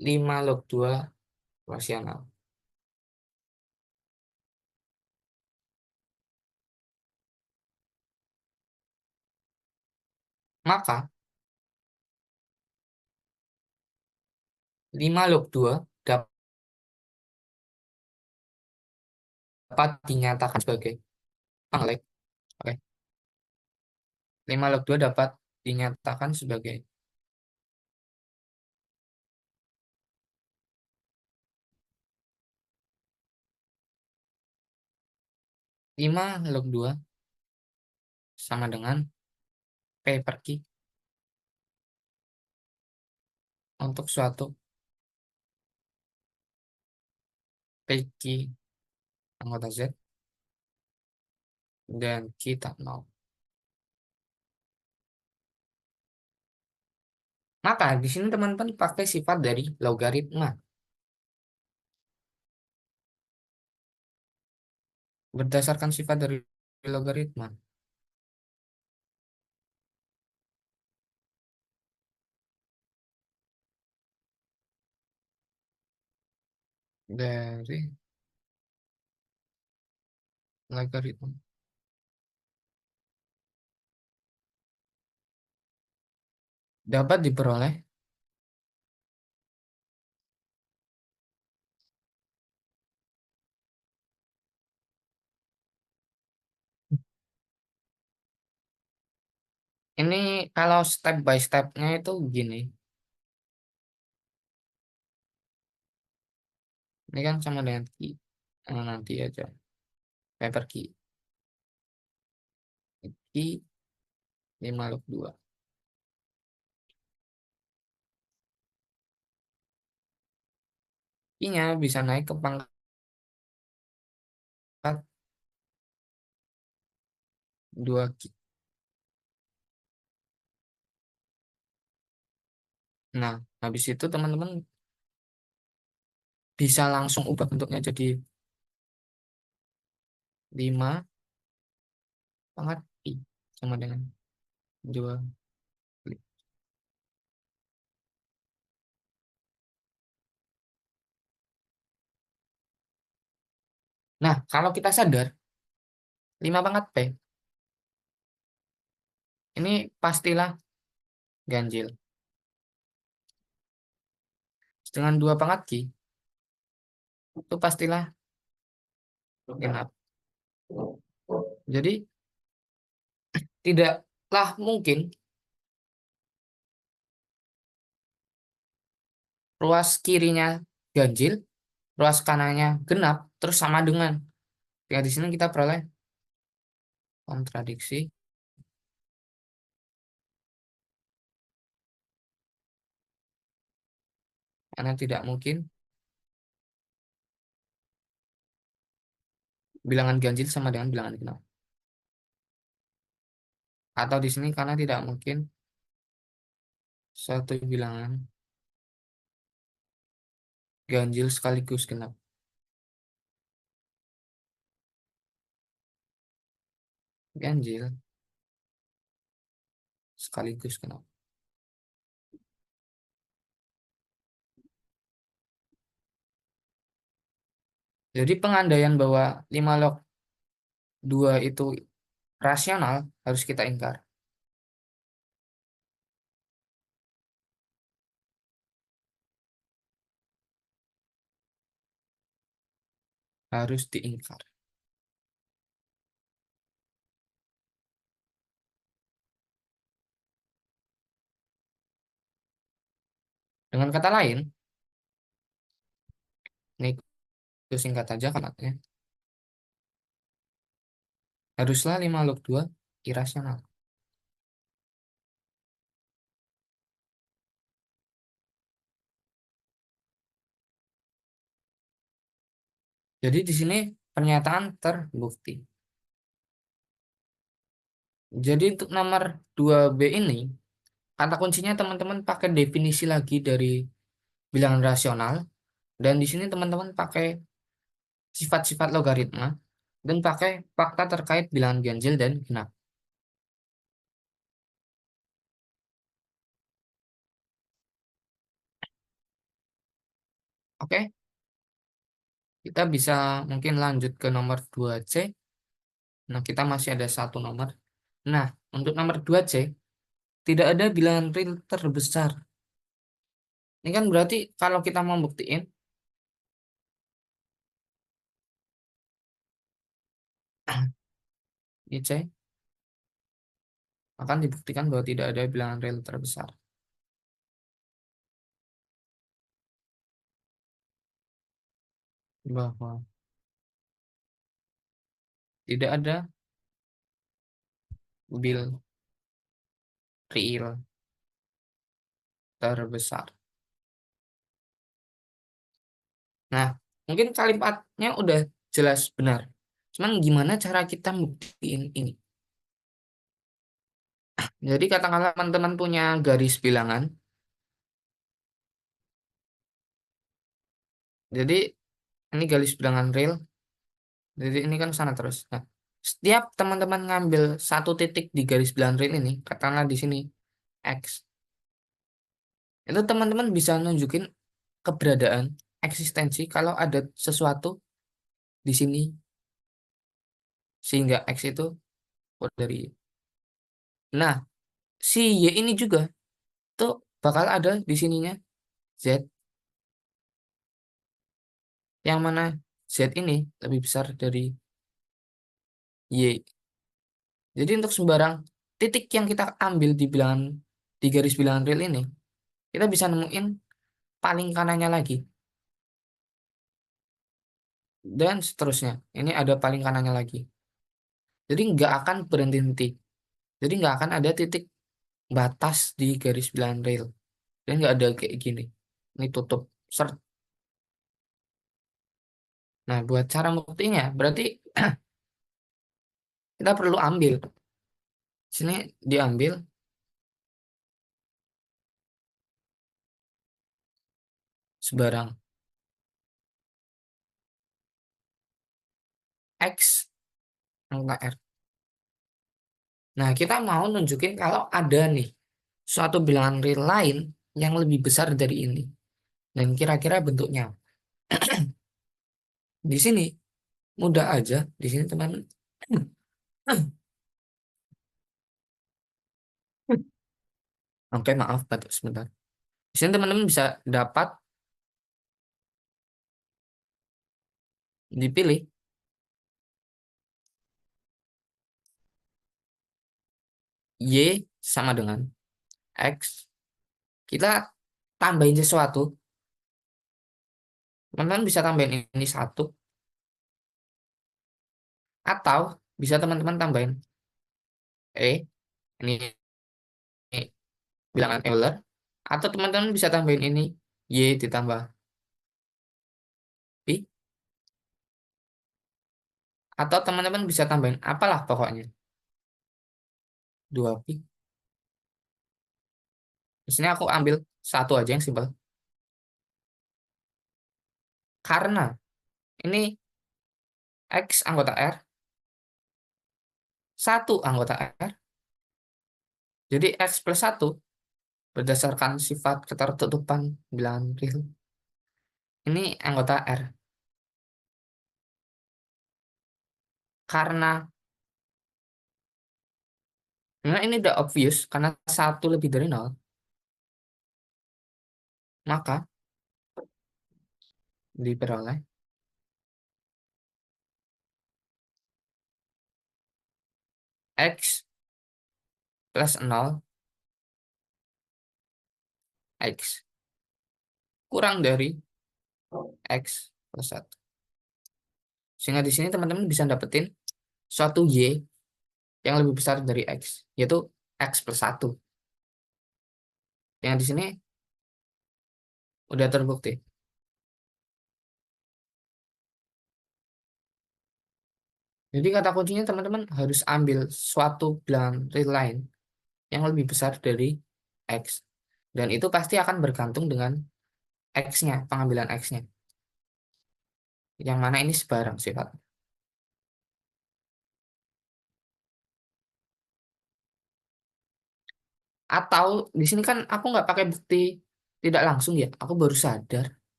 5 log 2 rasional, maka 5 log 2 dapat dapat dinyatakan sebagai Lek. Oke. 5 log 2 dapat dinyatakan sebagai 5 log 2 sama dengan P per Q untuk suatu P anggota Z dan Q tak nol. Maka di sini teman-teman pakai sifat dari logaritma. Berdasarkan sifat dari logaritma. Dari logaritma. Dapat diperoleh ini kalau step by stepnya itu gini. Ini kan sama dengan Q. Nanti aja. P per Q. Q 5 log 2. Q-nya bisa naik ke pangkat 2Q. Nah, habis itu teman-teman bisa langsung ubah bentuknya jadi 5 pangkat Pi sama dengan 2. Nah, kalau kita sadar 5 pangkat P ini pastilah ganjil. Dengan 2 pangkat Q itu pastilah genap. Jadi tidaklah mungkin ruas kirinya ganjil, ruas kanannya genap, terus sama dengan. Ya, di sini kita peroleh kontradiksi karena tidak mungkin bilangan ganjil sama dengan bilangan genap. Atau di sini karena tidak mungkin suatu bilangan ganjil sekaligus genap. Ganjil sekaligus genap. Jadi pengandaian bahwa 5 log 2 itu rasional harus kita ingkar. Harus diingkar. Dengan kata lain, ini itu singkat aja kalimatnya. Haruslah 5 log 2 irasional. Jadi di sini pernyataan terbukti. Jadi untuk nomor 2B ini, kata kuncinya teman-teman pakai definisi lagi dari bilangan rasional. Dan di sini teman-teman pakai sifat-sifat logaritma. Dan pakai fakta terkait bilangan ganjil dan genap. Oke, kita bisa mungkin lanjut ke nomor 2C. Nah, kita masih ada satu nomor. Nah, untuk nomor 2C, tidak ada bilangan real terbesar. Ini kan berarti kalau kita mau buktiin, IC akan dibuktikan bahwa tidak ada bilangan real terbesar. Bahwa tidak ada bil real terbesar. Nah, mungkin kalimatnya udah jelas benar. Cuman gimana cara kita buktiin ini? Jadi katakanlah teman-teman punya garis bilangan. Jadi ini garis bilangan real. Jadi ini kan sana terus. Nah, setiap teman-teman ngambil satu titik di garis bilangan real ini, katakanlah di sini X. Itu teman-teman bisa nunjukin keberadaan, eksistensi kalau ada sesuatu di sini sehingga X itu keluar dari Y. Nah, si Y ini juga tuh bakal ada di sininya Z, yang mana Z ini lebih besar dari Y. Jadi untuk sembarang titik yang kita ambil di bilangan di garis bilangan real ini, kita bisa nemuin paling kanannya lagi dan seterusnya. Ini ada paling kanannya lagi. Jadi nggak akan berhenti-henti. Jadi nggak akan ada titik batas di garis bilangan real. Dan nggak ada kayak gini. Ini tutup. Sert. Nah, buat cara buktinya, berarti kita perlu ambil. Sini diambil sebarang X angka R. Nah, kita mau nunjukin kalau ada nih suatu bilangan real lain yang lebih besar dari ini. Dan kira-kira bentuknya. Di sini mudah aja. Di sini teman. Oke, maaf, batuk sebentar. Di sini teman-teman bisa dapat dipilih Y sama dengan X. Kita tambahin sesuatu. Teman-teman bisa tambahin ini satu. Atau bisa teman-teman tambahin E. Ini bilangan Euler. Atau teman-teman bisa tambahin ini Y ditambah Pi. Atau teman-teman bisa tambahin apalah pokoknya. 2 pi. Di sini aku ambil satu aja yang simpel. Karena ini X anggota R, satu anggota R. Jadi X plus satu berdasarkan sifat ketertutupan bilangan real. Ini anggota R. Karena ini udah obvious, karena satu lebih dari nol, maka diperoleh X plus nol X kurang dari X plus satu. Sehingga di sini teman-teman bisa dapetin suatu Y yang lebih besar dari X, yaitu X plus satu. Yang di sini udah terbukti. Jadi kata kuncinya teman-teman harus ambil suatu bilangan real lain yang lebih besar dari X. Dan itu pasti akan bergantung dengan X-nya, pengambilan X-nya. Yang mana ini sebarang sifat. Atau di sini kan aku nggak pakai bukti tidak langsung ya, aku baru sadar.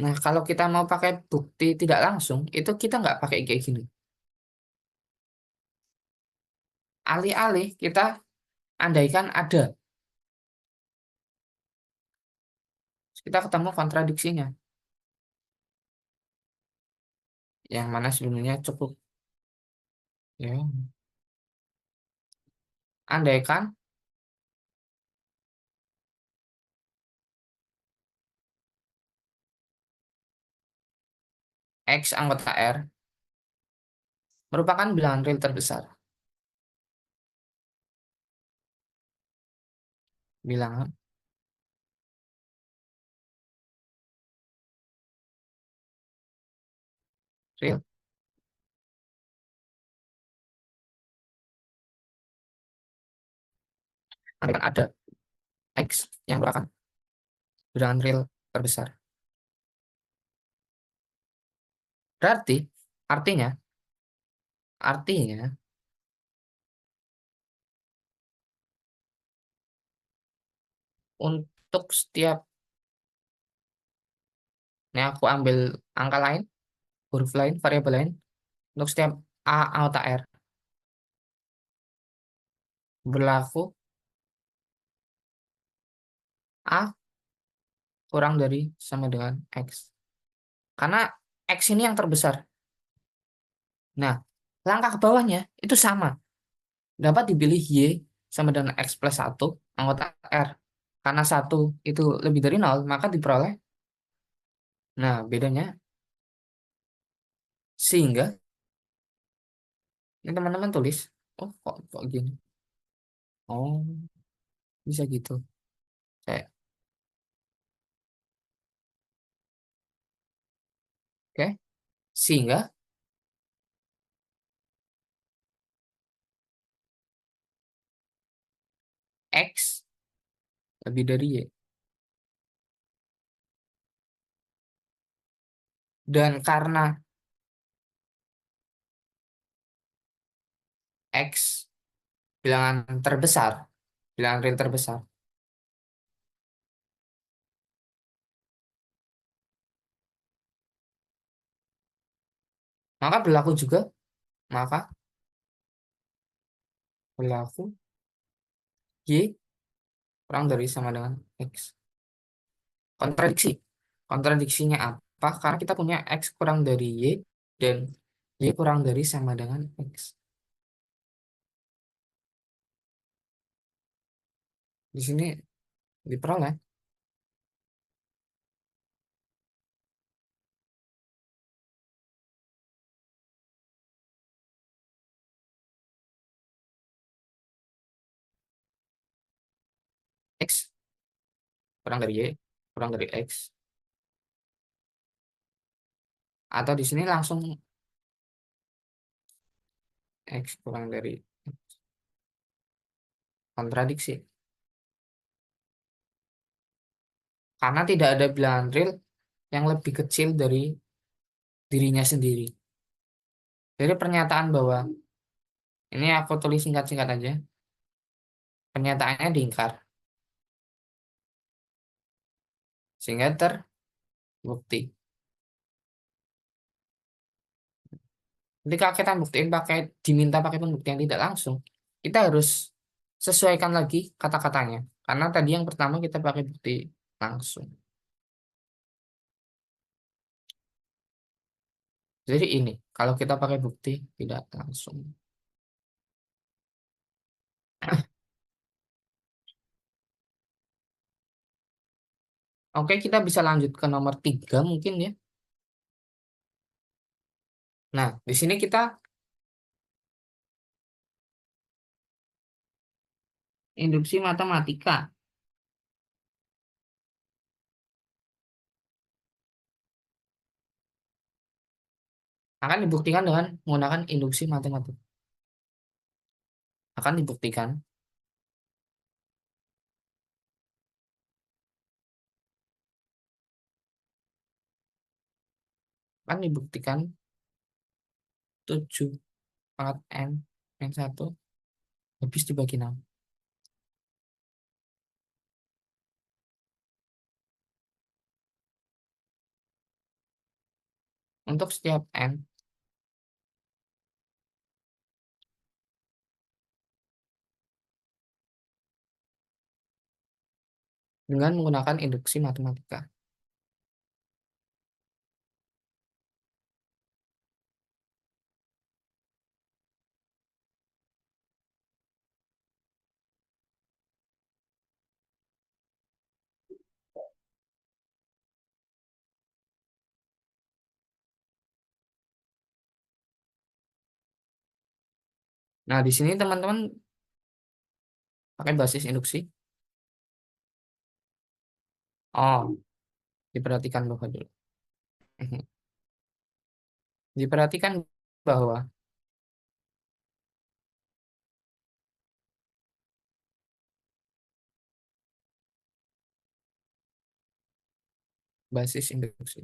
Nah, kalau kita mau pakai bukti tidak langsung, itu kita nggak pakai kayak gini. Alih-alih kita andaikan ada, kita ketemu kontradiksinya. yang mana sebenarnya cukup ya. Andaikan X anggota R merupakan bilangan real terbesar. Bilangan real. Andaikan ada X yang merupakan bilangan real terbesar. Berarti artinya artinya untuk setiap ini aku ambil angka lain, huruf lain, variabel lain untuk setiap A anggota R berlaku A kurang dari sama dengan X. Karena X ini yang terbesar. Nah, langkah ke bawahnya itu sama. Dapat dipilih Y sama dengan X plus 1 anggota R. Karena satu itu lebih dari nol, maka diperoleh. Nah, bedanya sehingga ini teman-teman tulis. Oh, kok gini? Oh, bisa gitu. Saya, oke. Sehingga X lebih dari Y. Dan karena X bilangan terbesar, bilangan real terbesar, maka berlaku juga, maka berlaku Y kurang dari sama dengan X. Kontradiksi. Kontradiksinya apa? Karena kita punya X kurang dari Y dan Y kurang dari sama dengan X. Di sini diperoleh X kurang dari Y kurang dari X. Atau di sini langsung X kurang dari kontradiksi. Karena tidak ada bilangan real yang lebih kecil dari dirinya sendiri. Jadi pernyataan bahwa ini aku tulis singkat-singkat aja. Pernyataannya diingkar. Sehingga terbukti. Ketika kita buktiin diminta pakai pembuktian tidak langsung, kita harus sesuaikan lagi kata-katanya. Karena tadi yang pertama kita pakai bukti langsung. Jadi ini, kalau kita pakai bukti tidak langsung. Oke, kita bisa lanjut ke nomor 3 mungkin ya. Nah, di sini kita induksi matematika akan dibuktikan dengan menggunakan induksi matematika. Akan dibuktikan, akan dibuktikan 7 pangkat N yang satu habis dibagi 6. Untuk setiap N dengan menggunakan induksi matematika. Nah, di sini teman-teman pakai basis induksi. Oh, diperhatikan bahwa dulu. Diperhatikan bahwa basis induksi.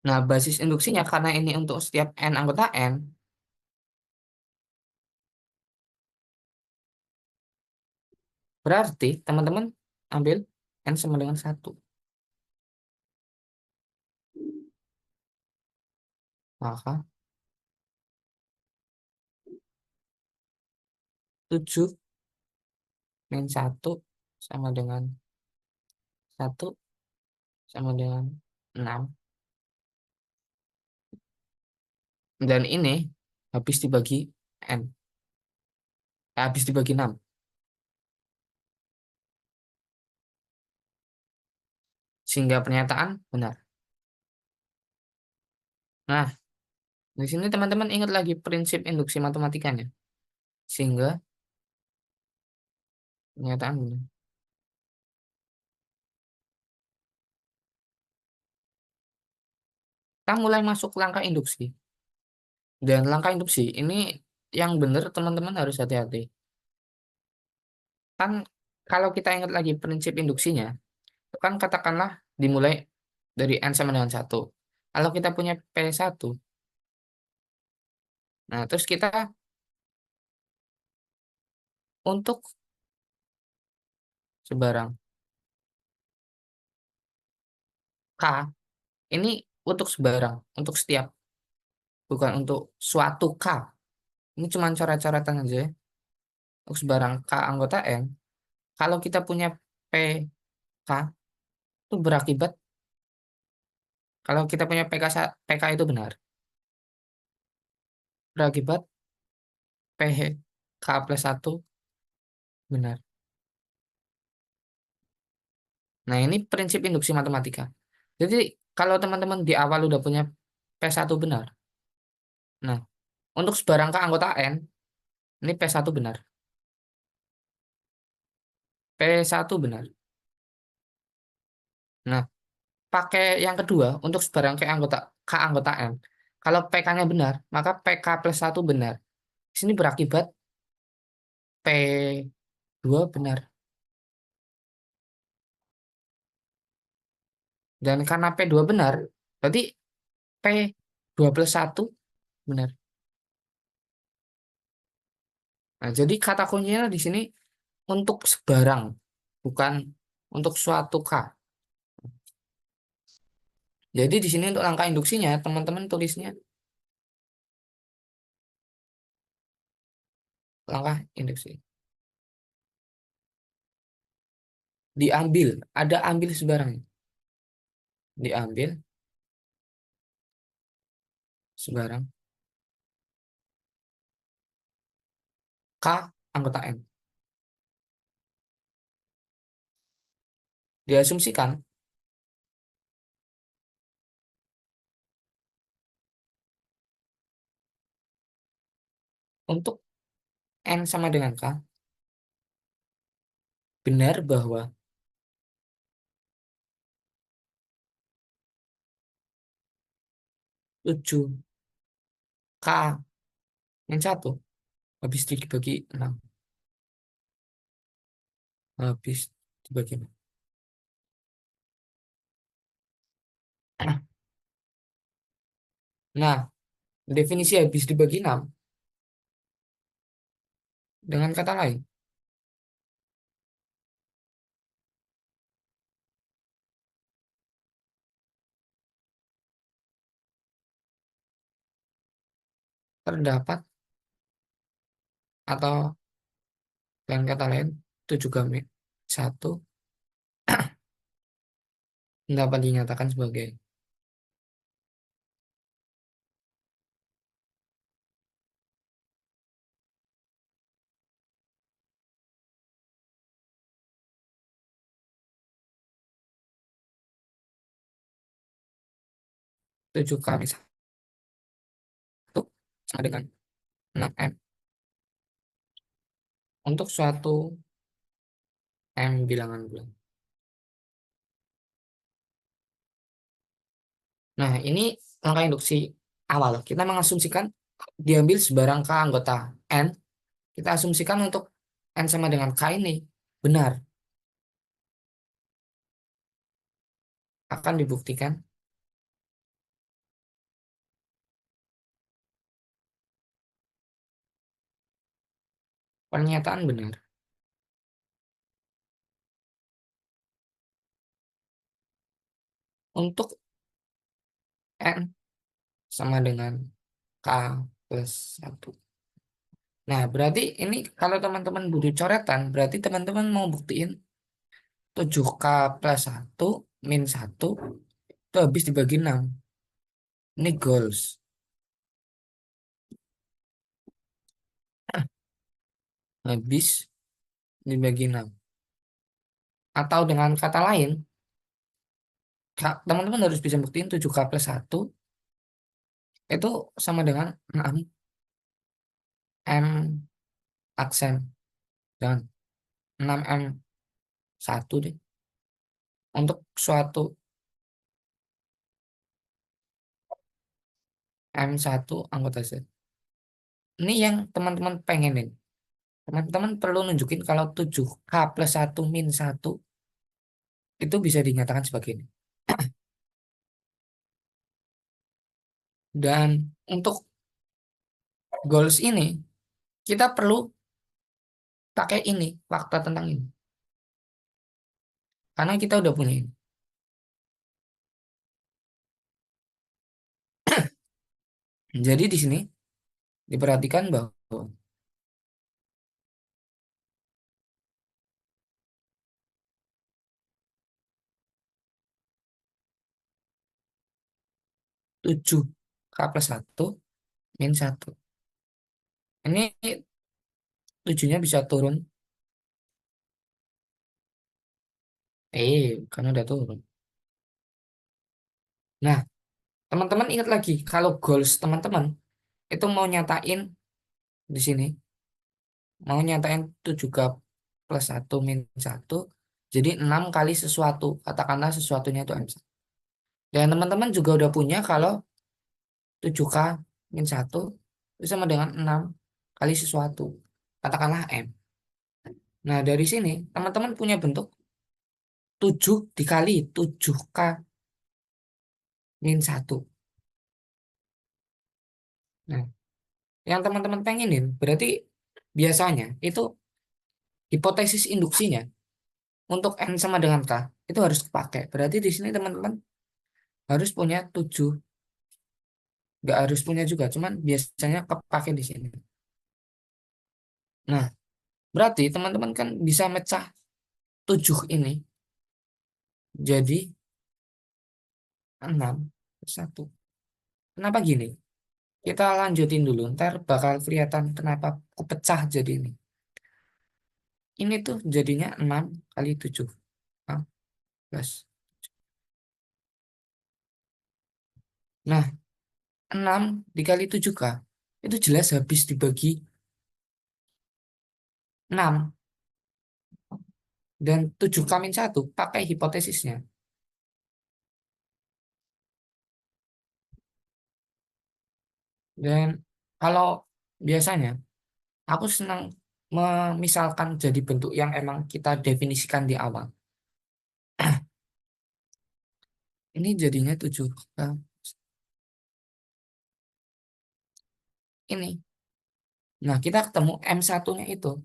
Nah, basis induksinya karena ini untuk setiap n anggota n, berarti teman-teman ambil n sama dengan satu. Maka 7 min satu sama dengan satu sama dengan 6. Dan ini habis dibagi n. Habis dibagi 6. Sehingga pernyataan benar. Nah, di sini teman-teman ingat lagi prinsip induksi matematikanya. Sehingga pernyataan benar. Kita mulai masuk langkah induksi. Dan langkah induksi ini yang benar teman-teman harus hati-hati. Kan kalau kita ingat lagi prinsip induksinya, kan katakanlah dimulai dari n sama dengan satu. Kalau kita punya P1, nah terus kita untuk sebarang K, ini untuk sebarang, untuk setiap, bukan untuk suatu K. Ini cuma coret-coretan aja ya. Untuk sebarang K anggota N, kalau kita punya PK, itu berakibat, kalau kita punya PK itu benar, berakibat PK plus satu benar. Nah, ini prinsip induksi matematika. Jadi, kalau teman-teman di awal udah punya P1 benar, nah, untuk sebarang K anggota N, ini P1 benar. P1 benar. Nah, pakai yang kedua, untuk sebarang K anggota N. Kalau PK-nya benar, maka PK plus satu benar. Di sini berakibat P2 benar. Dan karena P2 benar, berarti P2 plus satu benar. Nah, jadi kata kuncinya di sini untuk sebarang, bukan untuk suatu K. Jadi di sini untuk langkah induksinya, teman-teman tulisnya langkah induksi. Diambil, ada ambil sebarang. Diambil sebarang K anggota N. Diasumsikan untuk N sama dengan K, benar bahwa 7K min satu habis dibagi 6. Habis dibagi 6. Nah, definisi habis dibagi 6 dengan kata lain, terdapat atau dengan kata lain 7K min 1 dapat dinyatakan sebagai 7 kali 1 sama dengan 6M untuk suatu M bilangan bulan. Nah, ini langkah induksi awal. Kita mengasumsikan diambil sebarang K anggota N. Kita asumsikan untuk N sama dengan K ini benar. Akan dibuktikan pernyataan benar. Untuk N sama dengan K plus 1. Nah, berarti ini kalau teman-teman butuh coretan, berarti teman-teman mau buktiin 7K plus 1 min 1 itu habis dibagi 6. Ini goals. Habis dibagi 6. Atau dengan kata lain, teman-teman harus bisa buktiin 7K plus 1 itu sama dengan 6M aksen. Dan 6M1 deh. Untuk suatu M1 anggota Z. Ini yang teman-teman pengenin. Teman-teman perlu nunjukin kalau 7K plus 1 min 1 itu bisa dinyatakan sebagai ini. Dan untuk goals ini, kita perlu pakai ini, fakta tentang ini. Karena kita udah punya ini. Jadi di sini diperhatikan bahwa 7K plus 1 min 1. Ini 7-nya bisa turun. Karena udah turun. Nah, teman-teman ingat lagi, kalau goals teman-teman itu mau nyatain di sini, mau nyatain 7K plus 1 min 1, jadi 6 kali sesuatu, katakanlah sesuatunya itu M. Dan teman-teman juga udah punya kalau 7K min 1 itu sama dengan 6 kali sesuatu, katakanlah M. Nah, dari sini teman-teman punya bentuk 7 dikali 7K min 1. Nah, yang teman-teman pengenin berarti biasanya itu hipotesis induksinya untuk N sama dengan K itu harus dipakai. Berarti di sini teman-teman harus punya 7. Nggak harus punya juga, cuman biasanya kepake di sini. Nah, berarti teman-teman kan bisa mecah 7 ini jadi 6 per 1. Kenapa gini? Kita lanjutin dulu, ntar bakal kelihatan kenapa kepecah jadi ini. Ini tuh jadinya 6 kali 7. 6 plus. Nah, 6 dikali 7K itu jelas habis dibagi 6. Dan 7K min 1 pakai hipotesisnya. Dan kalau biasanya aku senang memisalkan jadi bentuk yang emang kita definisikan di awal. Ini jadinya 7K ini. Nah, kita ketemu M1-nya itu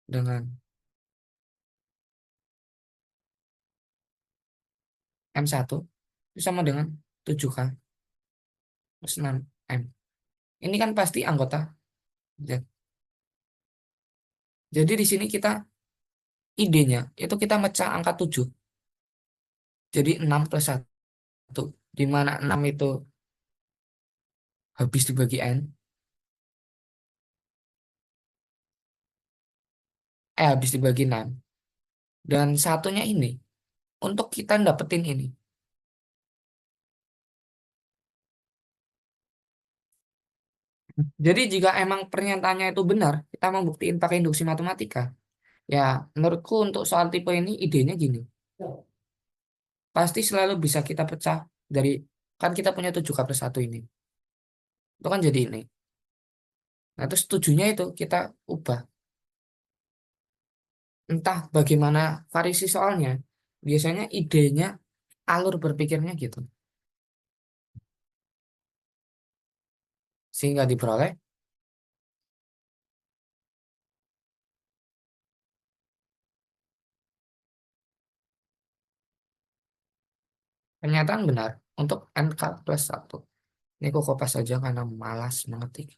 dengan M1 itu sama dengan 7K plus 6M. Ini kan pasti anggota Z. Jadi di sini kita idenya itu kita mecah angka 7. Jadi 6 plus 1. Di mana 6 itu habis dibagi N. Habis dibagi 6. Dan satunya ini untuk kita dapetin ini. Jadi jika emang pernyataannya itu benar, kita mau buktiin pakai induksi matematika. Ya, menurutku untuk soal tipe ini idenya gini. Pasti selalu bisa kita pecah dari, kan kita punya 7K+1 ini. Itu kan jadi ini. Nah, terus tujuhnya itu kita ubah. Entah bagaimana variasi soalnya. Biasanya idenya, alur berpikirnya gitu. Sehingga diperoleh pernyataan benar untuk NK+1. Ini aku kopas saja karena malas mengetik.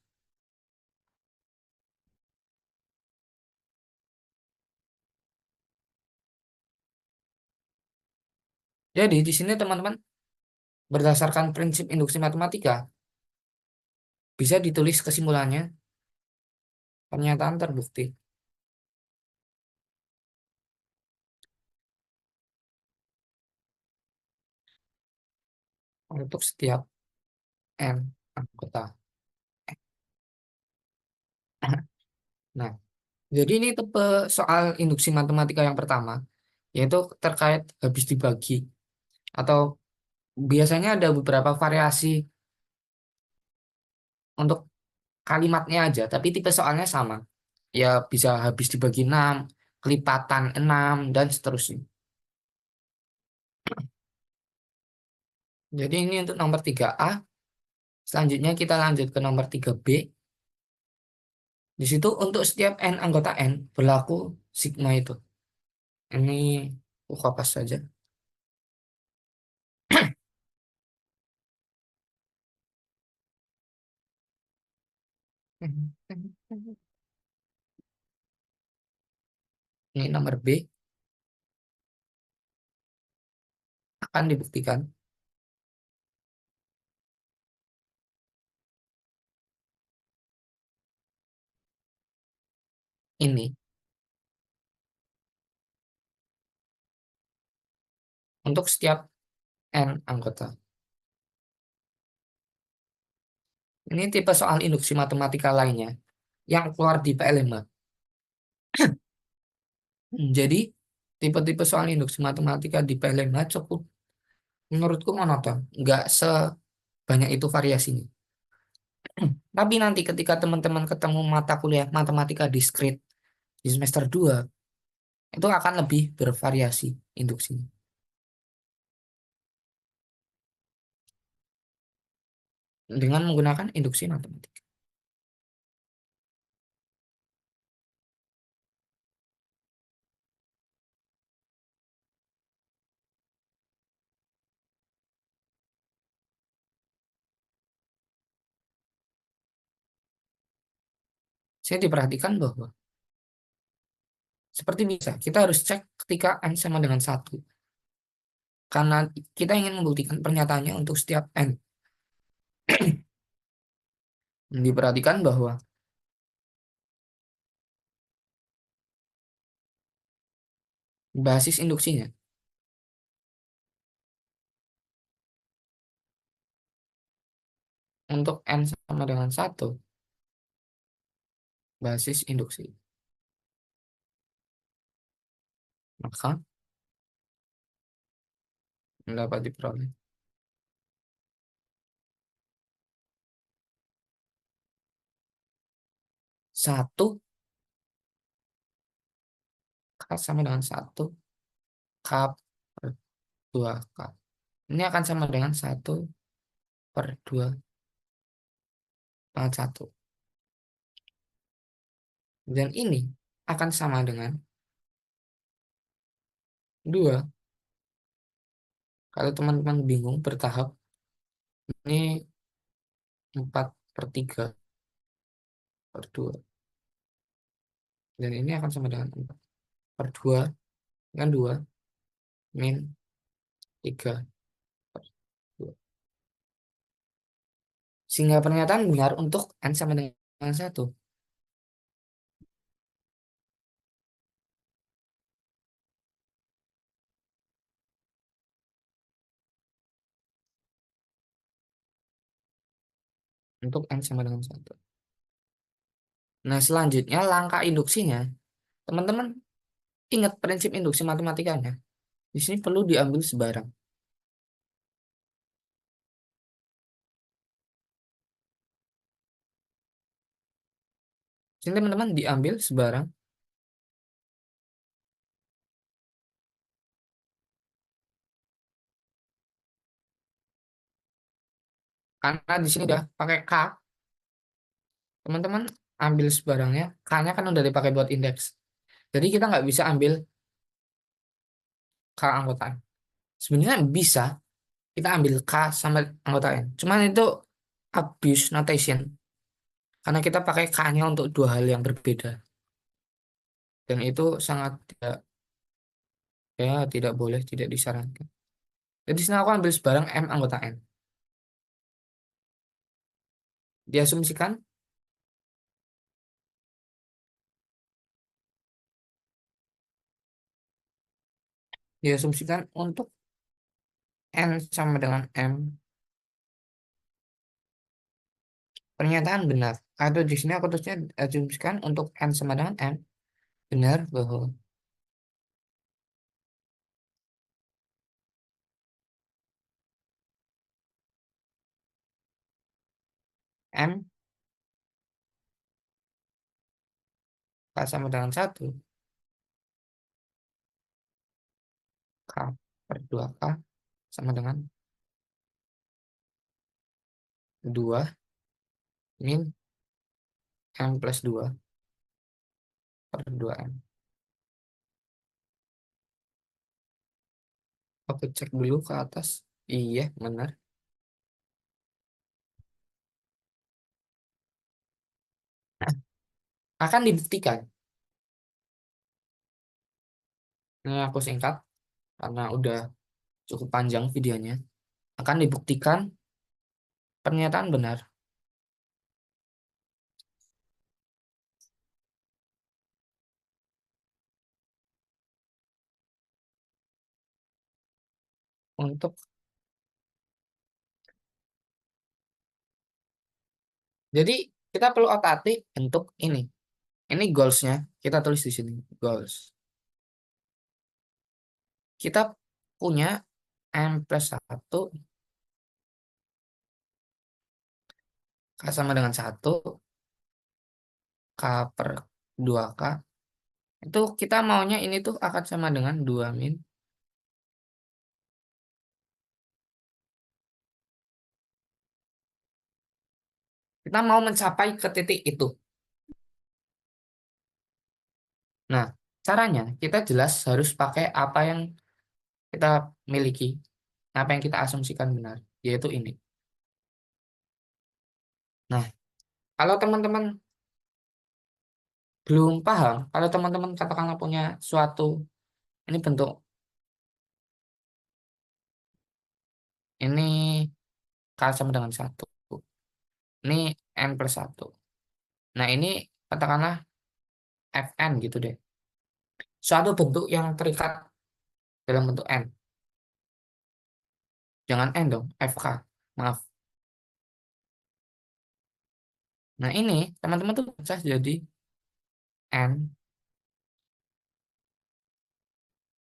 Jadi di sini teman-teman berdasarkan prinsip induksi matematika bisa ditulis kesimpulannya pernyataan terbukti untuk setiap n anggota. Nah, jadi ini tipe soal induksi matematika yang pertama, yaitu terkait habis dibagi atau biasanya ada beberapa variasi untuk kalimatnya aja, tapi tipe soalnya sama. Ya bisa habis dibagi 6, kelipatan 6 dan seterusnya. Jadi ini untuk nomor 3A. Selanjutnya kita lanjut ke nomor 3B. Di situ untuk setiap n anggota n berlaku sigma itu. Ini aku kopas saja. Ini nomor B akan dibuktikan ini untuk setiap n anggota. Ini tipe soal induksi matematika lainnya yang keluar di PL5. Jadi tipe-tipe soal induksi matematika di PL5 cukup menurutku monoton, nggak sebanyak itu variasinya. Tapi nanti ketika teman-teman ketemu mata kuliah matematika diskrit di semester 2 itu akan lebih bervariasi induksinya dengan menggunakan induksi matematika. Saya diperhatikan bahwa seperti bisa, kita harus cek ketika n sama dengan satu. Karena kita ingin membuktikan pernyataannya untuk setiap n. Diperhatikan bahwa basis induksinya untuk n sama dengan satu, basis induksi. Maka dapat diperoleh 1 K sama dengan 1 K per 2 K. Ini akan sama dengan 1/2 × 1. Dan ini akan sama dengan 2. Kalau teman-teman bingung bertahap, ini 4/3/2. Dan ini akan sama dengan 4/2 kan 2 min 3/2. Sehingga pernyataan benar untuk n sama dengan 1. untuk N sama dengan satu. Nah, selanjutnya langkah induksinya. Teman-teman ingat prinsip induksi matematikanya. Di sini perlu diambil sebarang. Sini teman-teman diambil sebarang. Karena di sini udah pakai K, teman-teman ambil sebarangnya. K-nya kan udah dipakai buat indeks. Jadi kita nggak bisa ambil K anggotaan. Sebenarnya bisa kita ambil K sama anggota N. Cuman itu abuse notation. Karena kita pakai K-nya untuk dua hal yang berbeda. Dan itu sangat tidak, ya, tidak boleh, tidak disarankan. Jadi di sini aku ambil sebarang M anggota N. Diasumsikan, diasumsikan untuk N sama dengan M. Pernyataan benar. Atau di sini aku tulisnya asumsikan untuk N sama dengan M. Benar bahwa M K sama dengan satu, K per 2K sama dengan 2 min M plus 2 per 2M. Oke, cek dulu ke atas. Iya, benar. Nah, akan dibuktikan. Ini aku singkat karena udah cukup panjang videonya. Akan dibuktikan pernyataan benar untuk, jadi kita perlu otak-atik untuk ini. Ini goalsnya. Kita tulis di sini. Goals. Kita punya M plus satu, K sama dengan satu, K per 2K. Itu kita maunya ini tuh akan sama dengan 2 min. Kita mau mencapai ke titik itu. Nah, caranya kita jelas harus pakai apa yang kita miliki, apa yang kita asumsikan benar, yaitu ini. Nah, kalau teman-teman belum paham, kalau teman-teman katakanlah punya suatu, ini bentuk, ini K sama dengan satu, ini N plus satu. Nah, ini katakanlah Fn gitu deh. Suatu bentuk yang terikat dalam bentuk N. Jangan N dong, Fk. Maaf. Nah, ini teman-teman tuh bisa jadi N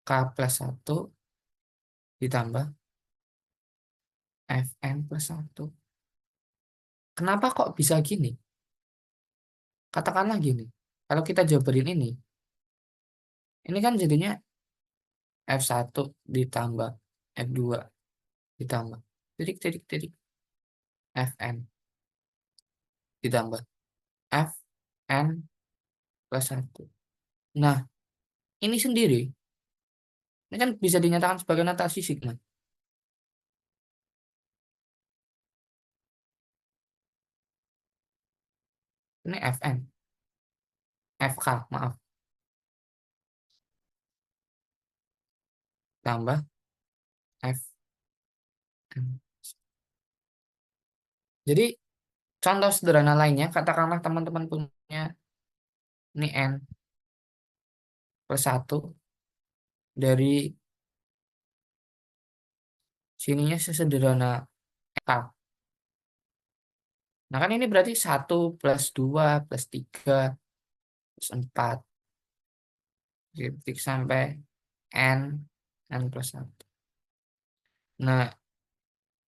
K plus satu ditambah Fn plus satu. Kenapa kok bisa gini? Katakanlah gini. Kalau kita jabarin ini kan jadinya F1 ditambah F2 ditambah titik titik titik Fn ditambah Fn plus satu. Nah, ini sendiri, ini kan bisa dinyatakan sebagai notasi sigma. Ini Fn, Fk, maaf, tambah Fn. Jadi, contoh sederhana lainnya, katakanlah teman-teman punya ini N plus satu, dari sininya sesederhana K. Nah kan ini berarti 1 plus 2 plus 3 plus 4 titik sampai N, N plus 1. Nah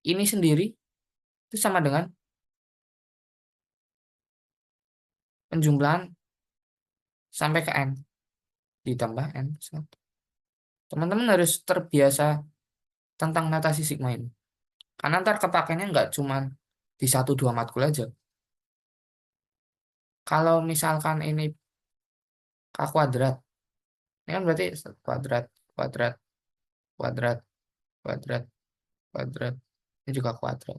ini sendiri itu sama dengan penjumlahan sampai ke N ditambah N plus 1. Teman-teman harus terbiasa tentang notasi sigma ini. Karena ntar kepakainya nggak cuman di 1 2 matkul aja. Kalau misalkan ini K kuadrat, ini kan berarti kuadrat, kuadrat, kuadrat, kuadrat, kuadrat. Ini juga kuadrat.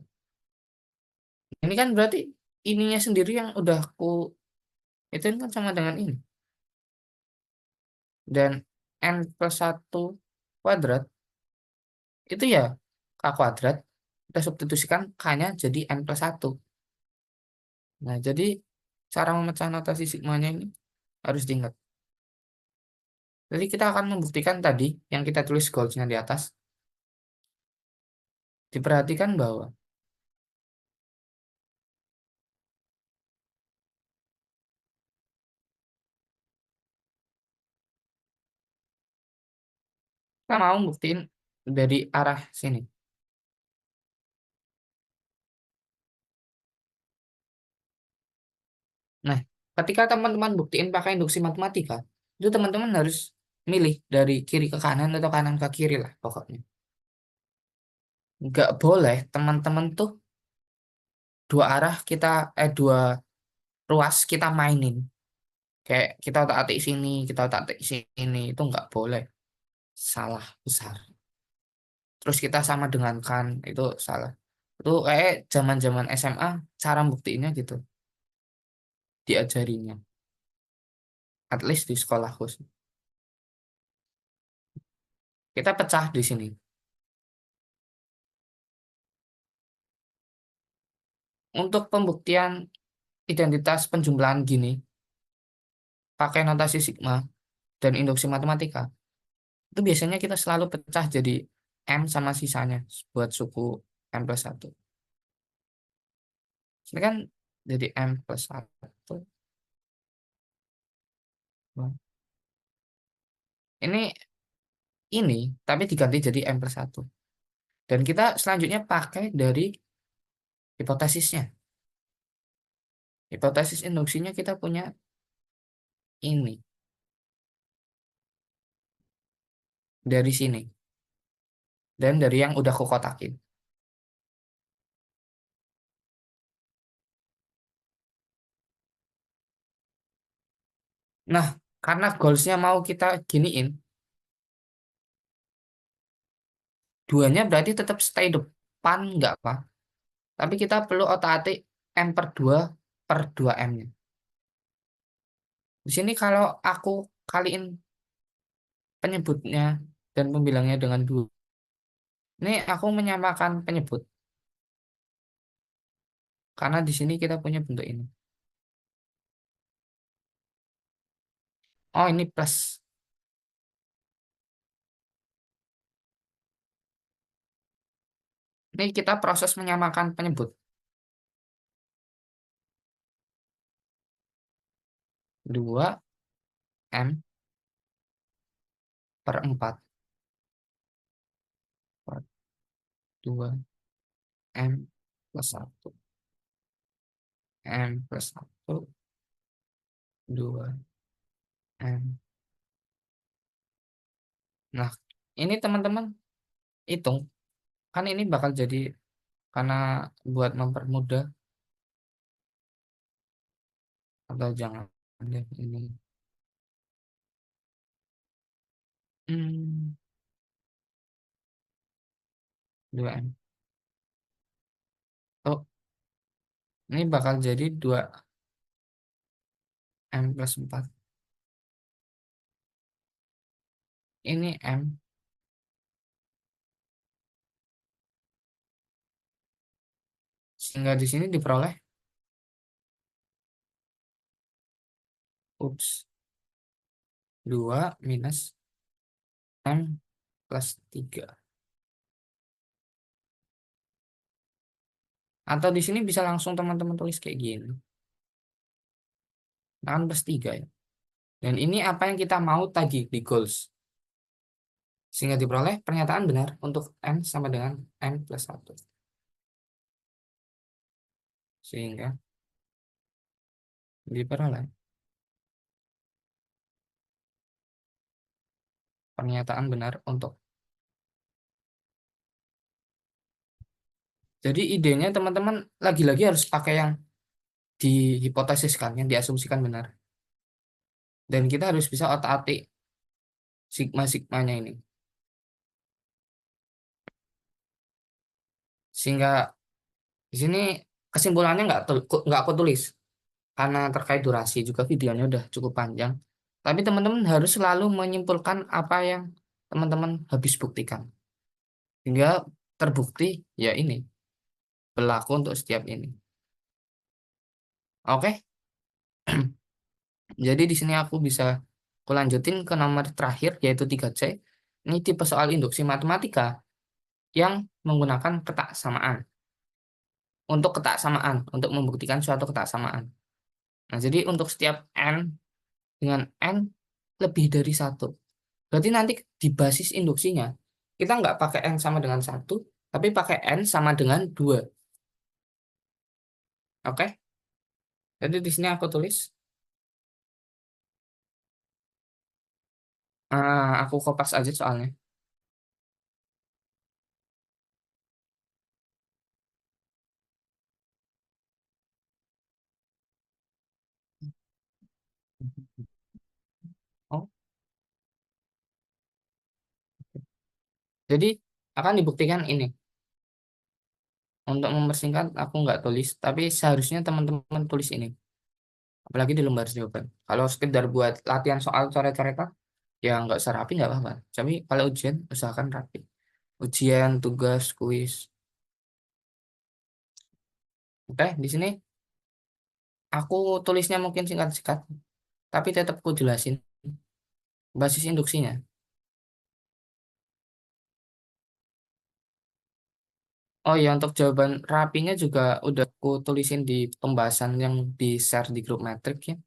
Ini kan berarti ininya sendiri yang udah aku itu kan sama dengan ini. Dan N plus 1 kuadrat itu ya K kuadrat. Kita substitusikan K-nya jadi N plus 1. Nah, jadi cara memecah notasi sigmanya ini harus diingat. Jadi kita akan membuktikan tadi yang kita tulis goalsnya di atas. Diperhatikan bahwa kita mau buktiin dari arah sini. Nah, ketika teman-teman buktiin pakai induksi matematika, itu teman-teman harus milih dari kiri ke kanan atau kanan ke kiri lah pokoknya. Nggak boleh teman-teman tuh dua arah kita, dua ruas kita mainin. Kayak kita otak-atik sini, kita otak-atik sini, itu nggak boleh. Salah besar. Terus kita sama dengan kan, itu salah. Itu kayak zaman-zaman SMA, cara buktiinnya gitu, diajarinya. At least di sekolah khusus. Kita pecah di sini. Untuk pembuktian identitas penjumlahan gini, pakai notasi sigma dan induksi matematika, itu biasanya kita selalu pecah jadi M sama sisanya buat suku M plus 1. Ini kan jadi M plus 1. Ini ini tapi diganti jadi M plus 1. Dan kita selanjutnya pakai dari hipotesisnya. Hipotesis induksinya kita punya ini dari sini dan dari yang udah aku kotakin. Nah, karena goalsnya mau kita giniin, duanya berarti tetap stay depan nggak apa. Tapi kita perlu otak-atik M per 2 per 2M-nya. Di sini kalau aku kaliin penyebutnya dan pembilangnya dengan 2, ini aku menyamakan penyebut. Karena di sini kita punya bentuk ini. Oh, ini plus. Ini kita proses menyamakan penyebut. 2M per 4 per 2M plus 1. M plus 1, 2M. Nah, ini teman-teman hitung. Kan ini bakal jadi, karena buat mempermudah, atau jangan deh ini. Hmm, 2M. Oh, ini bakal jadi 2M plus 4. Ini M. Sehingga di sini diperoleh, ups, 2 minus M plus 3. Atau di sini bisa langsung teman-teman tulis kayak gini. Nah, kan plus 3 ya. Dan ini apa yang kita mau tadi di goals. Sehingga diperoleh pernyataan benar untuk N sama dengan N plus 1. Sehingga diperoleh pernyataan benar untuk. Jadi idenya teman-teman lagi-lagi harus pakai yang dihipotesiskan, yang diasumsikan benar. Dan kita harus bisa otak-atik sigma-sigmanya ini. Sehingga di sini kesimpulannya nggak aku tulis. Karena terkait durasi juga videonya udah cukup panjang. Tapi teman-teman harus selalu menyimpulkan apa yang teman-teman habis buktikan. Hingga terbukti ya ini berlaku untuk setiap ini. Oke, jadi di sini aku bisa aku lanjutin ke nomor terakhir yaitu 3C. Ini tipe soal induksi matematika yang menggunakan ketak samaan. Untuk ketak samaan, untuk membuktikan suatu ketak samaan. Nah, jadi untuk setiap N dengan N lebih dari satu. Berarti nanti di basis induksinya, kita nggak pakai N sama dengan satu, tapi pakai N sama dengan 2. Oke? Jadi di sini aku tulis, aku kopas aja soalnya. Oh, jadi akan dibuktikan ini. Untuk mempersingkat, aku nggak tulis, tapi seharusnya teman-teman tulis ini. Apalagi di lembar jawaban. Kalau sekedar buat latihan soal coret-coretan, ya nggak usah rapi, nggak apa-apa. Tapi kalau ujian, usahakan rapi. Ujian, tugas, kuis. Oke, di sini aku tulisnya mungkin singkat-singkat, tapi tetap aku jelasin basis induksinya. Oh ya, untuk jawaban rapinya juga udah aku tulisin di pembahasan yang di share di grup metrik ya.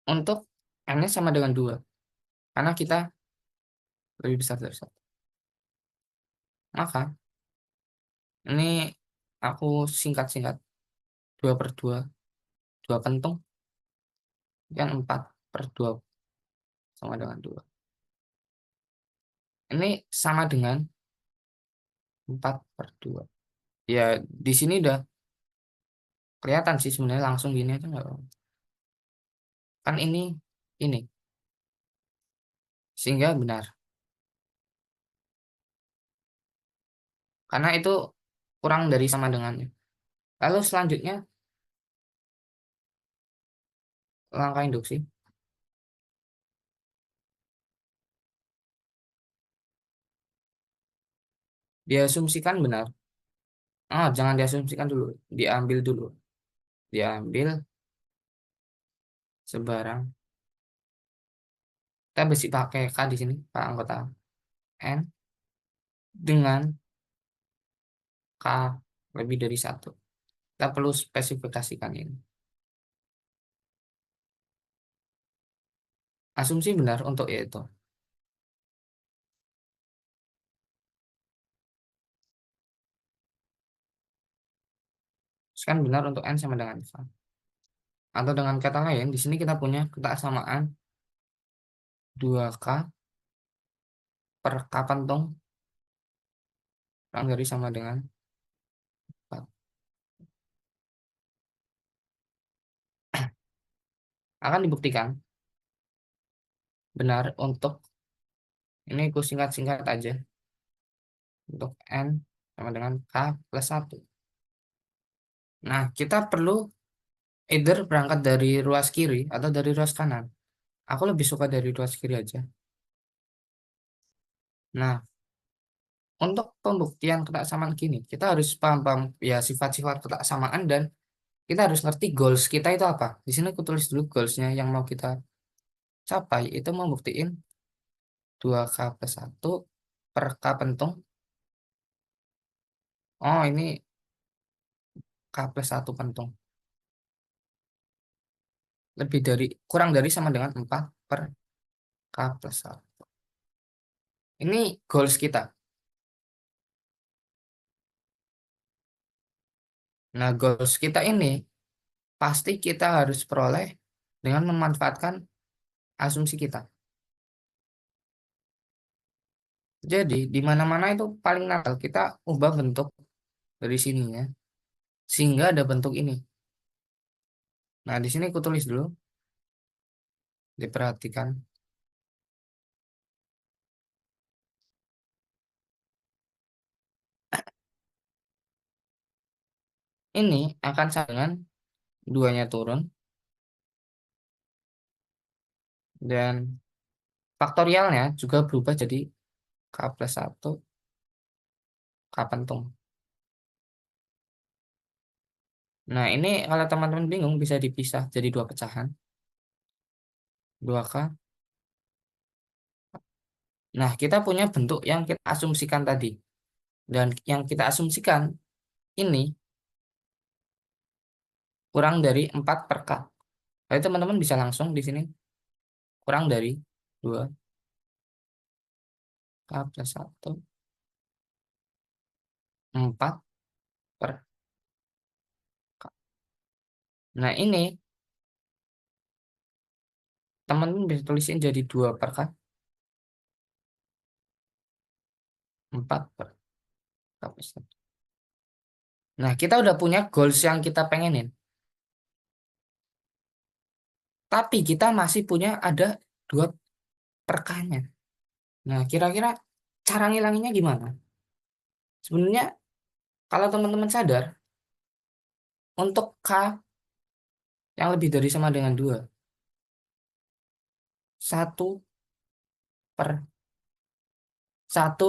Untuk N-nya sama dengan 2, karena kita lebih besar dari satu. Maka ini aku singkat-singkat 2 per 2, 2 kentung, kan 4 per 2 sama dengan 2. Ini sama dengan 4 per 2. Ya, di sini udah kelihatan sih sebenarnya langsung gini aja nggak apa-apa. Kan ini, sehingga benar. Karena itu kurang dari sama dengannya. Lalu selanjutnya langkah induksi. Diasumsikan benar. Jangan diasumsikan dulu, diambil dulu. Diambil sebarang. Kita besi pakai K di sini, Pak anggota N dengan K lebih dari satu. Kita perlu spesifikasikan ini. Asumsi benar untuk yaitu. Kan benar untuk N sama dengan K. Atau dengan kata lain, di sini kita punya kesamaan 2K per K pentung kurang dari sama dengan 4. Akan dibuktikan benar untuk ini aku singkat-singkat aja. Untuk N sama dengan K plus 1. Nah, kita perlu either berangkat dari ruas kiri atau dari ruas kanan. Aku lebih suka dari ruas kiri aja. Nah, untuk pembuktian ketaksamaan gini, kita harus paham-paham ya sifat-sifat ketaksamaan dan kita harus ngerti goals kita itu apa. Di sini aku tulis dulu goalsnya yang mau kita capai itu membuktiin 2K plus 1 per K pentung Oh, ini K+1 pentung. Kurang dari sama dengan 4 per K+1. Ini goals kita. Nah, goals kita ini pasti kita harus peroleh dengan memanfaatkan asumsi kita. Jadi, di mana-mana itu paling nakal kita ubah bentuk dari sininya sehingga ada bentuk ini. Nah, di sini aku tulis dulu, diperhatikan. Ini akan sama dengan duanya turun dan faktorialnya juga berubah jadi K+1 K pentung. Nah, ini kalau teman-teman bingung bisa dipisah jadi dua pecahan. 2K. Nah, kita punya bentuk yang kita asumsikan tadi. Dan yang kita asumsikan ini kurang dari 4 per K. Jadi teman-teman bisa langsung di sini kurang dari 2K+1 4 per K. Nah, ini teman-teman bisa tulisin jadi 2 per K, 4 per K+1. Nah, kita udah punya goals yang kita pengenin. Tapi kita masih punya ada 2 per K-nya. Nah, kira-kira cara ngilanginnya gimana? Sebenarnya kalau teman-teman sadar, untuk K yang lebih dari sama dengan 2, 1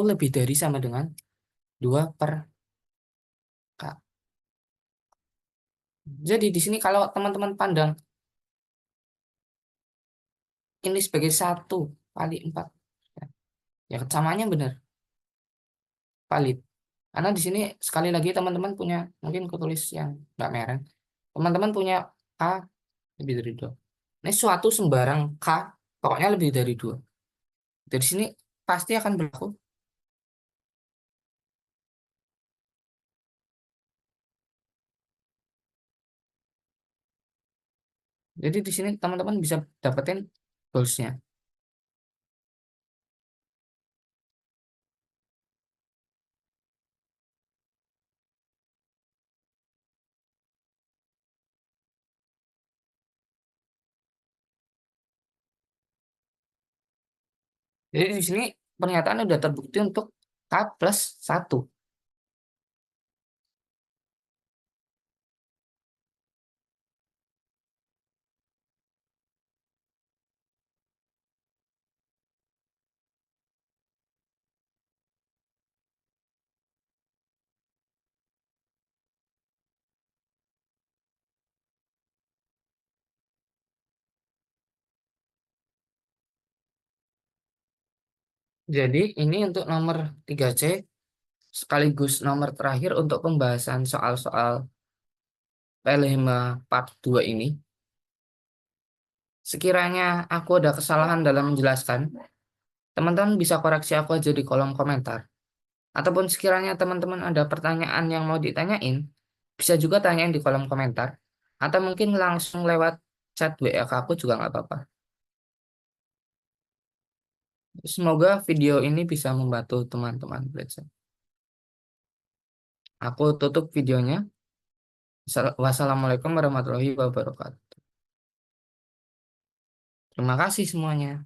lebih dari sama dengan 2 per K. Jadi di sini kalau teman-teman pandang ini sebagai 1 kali 4, ya, ya kesamaannya benar, valid. Karena di sini sekali lagi teman-teman punya, mungkin aku tulis yang nggak merah. Teman-teman punya K lebih dari 2. Ini suatu sembarang K, pokoknya lebih dari 2. Dari sini pasti akan berlaku. Jadi di sini teman-teman bisa dapetin goalsnya. Jadi di sini pernyataan udah terbukti untuk K+1. Jadi ini untuk nomor 3C sekaligus nomor terakhir untuk pembahasan soal-soal P5 part 2 ini. Sekiranya aku ada kesalahan dalam menjelaskan, teman-teman bisa koreksi aku aja di kolom komentar. Ataupun sekiranya teman-teman ada pertanyaan yang mau ditanyain, bisa juga tanyain di kolom komentar. Atau mungkin langsung lewat chat WA ke aku juga nggak apa-apa. Semoga video ini bisa membantu teman-teman belajar. Aku tutup videonya. Wassalamualaikum warahmatullahi wabarakatuh. Terima kasih semuanya.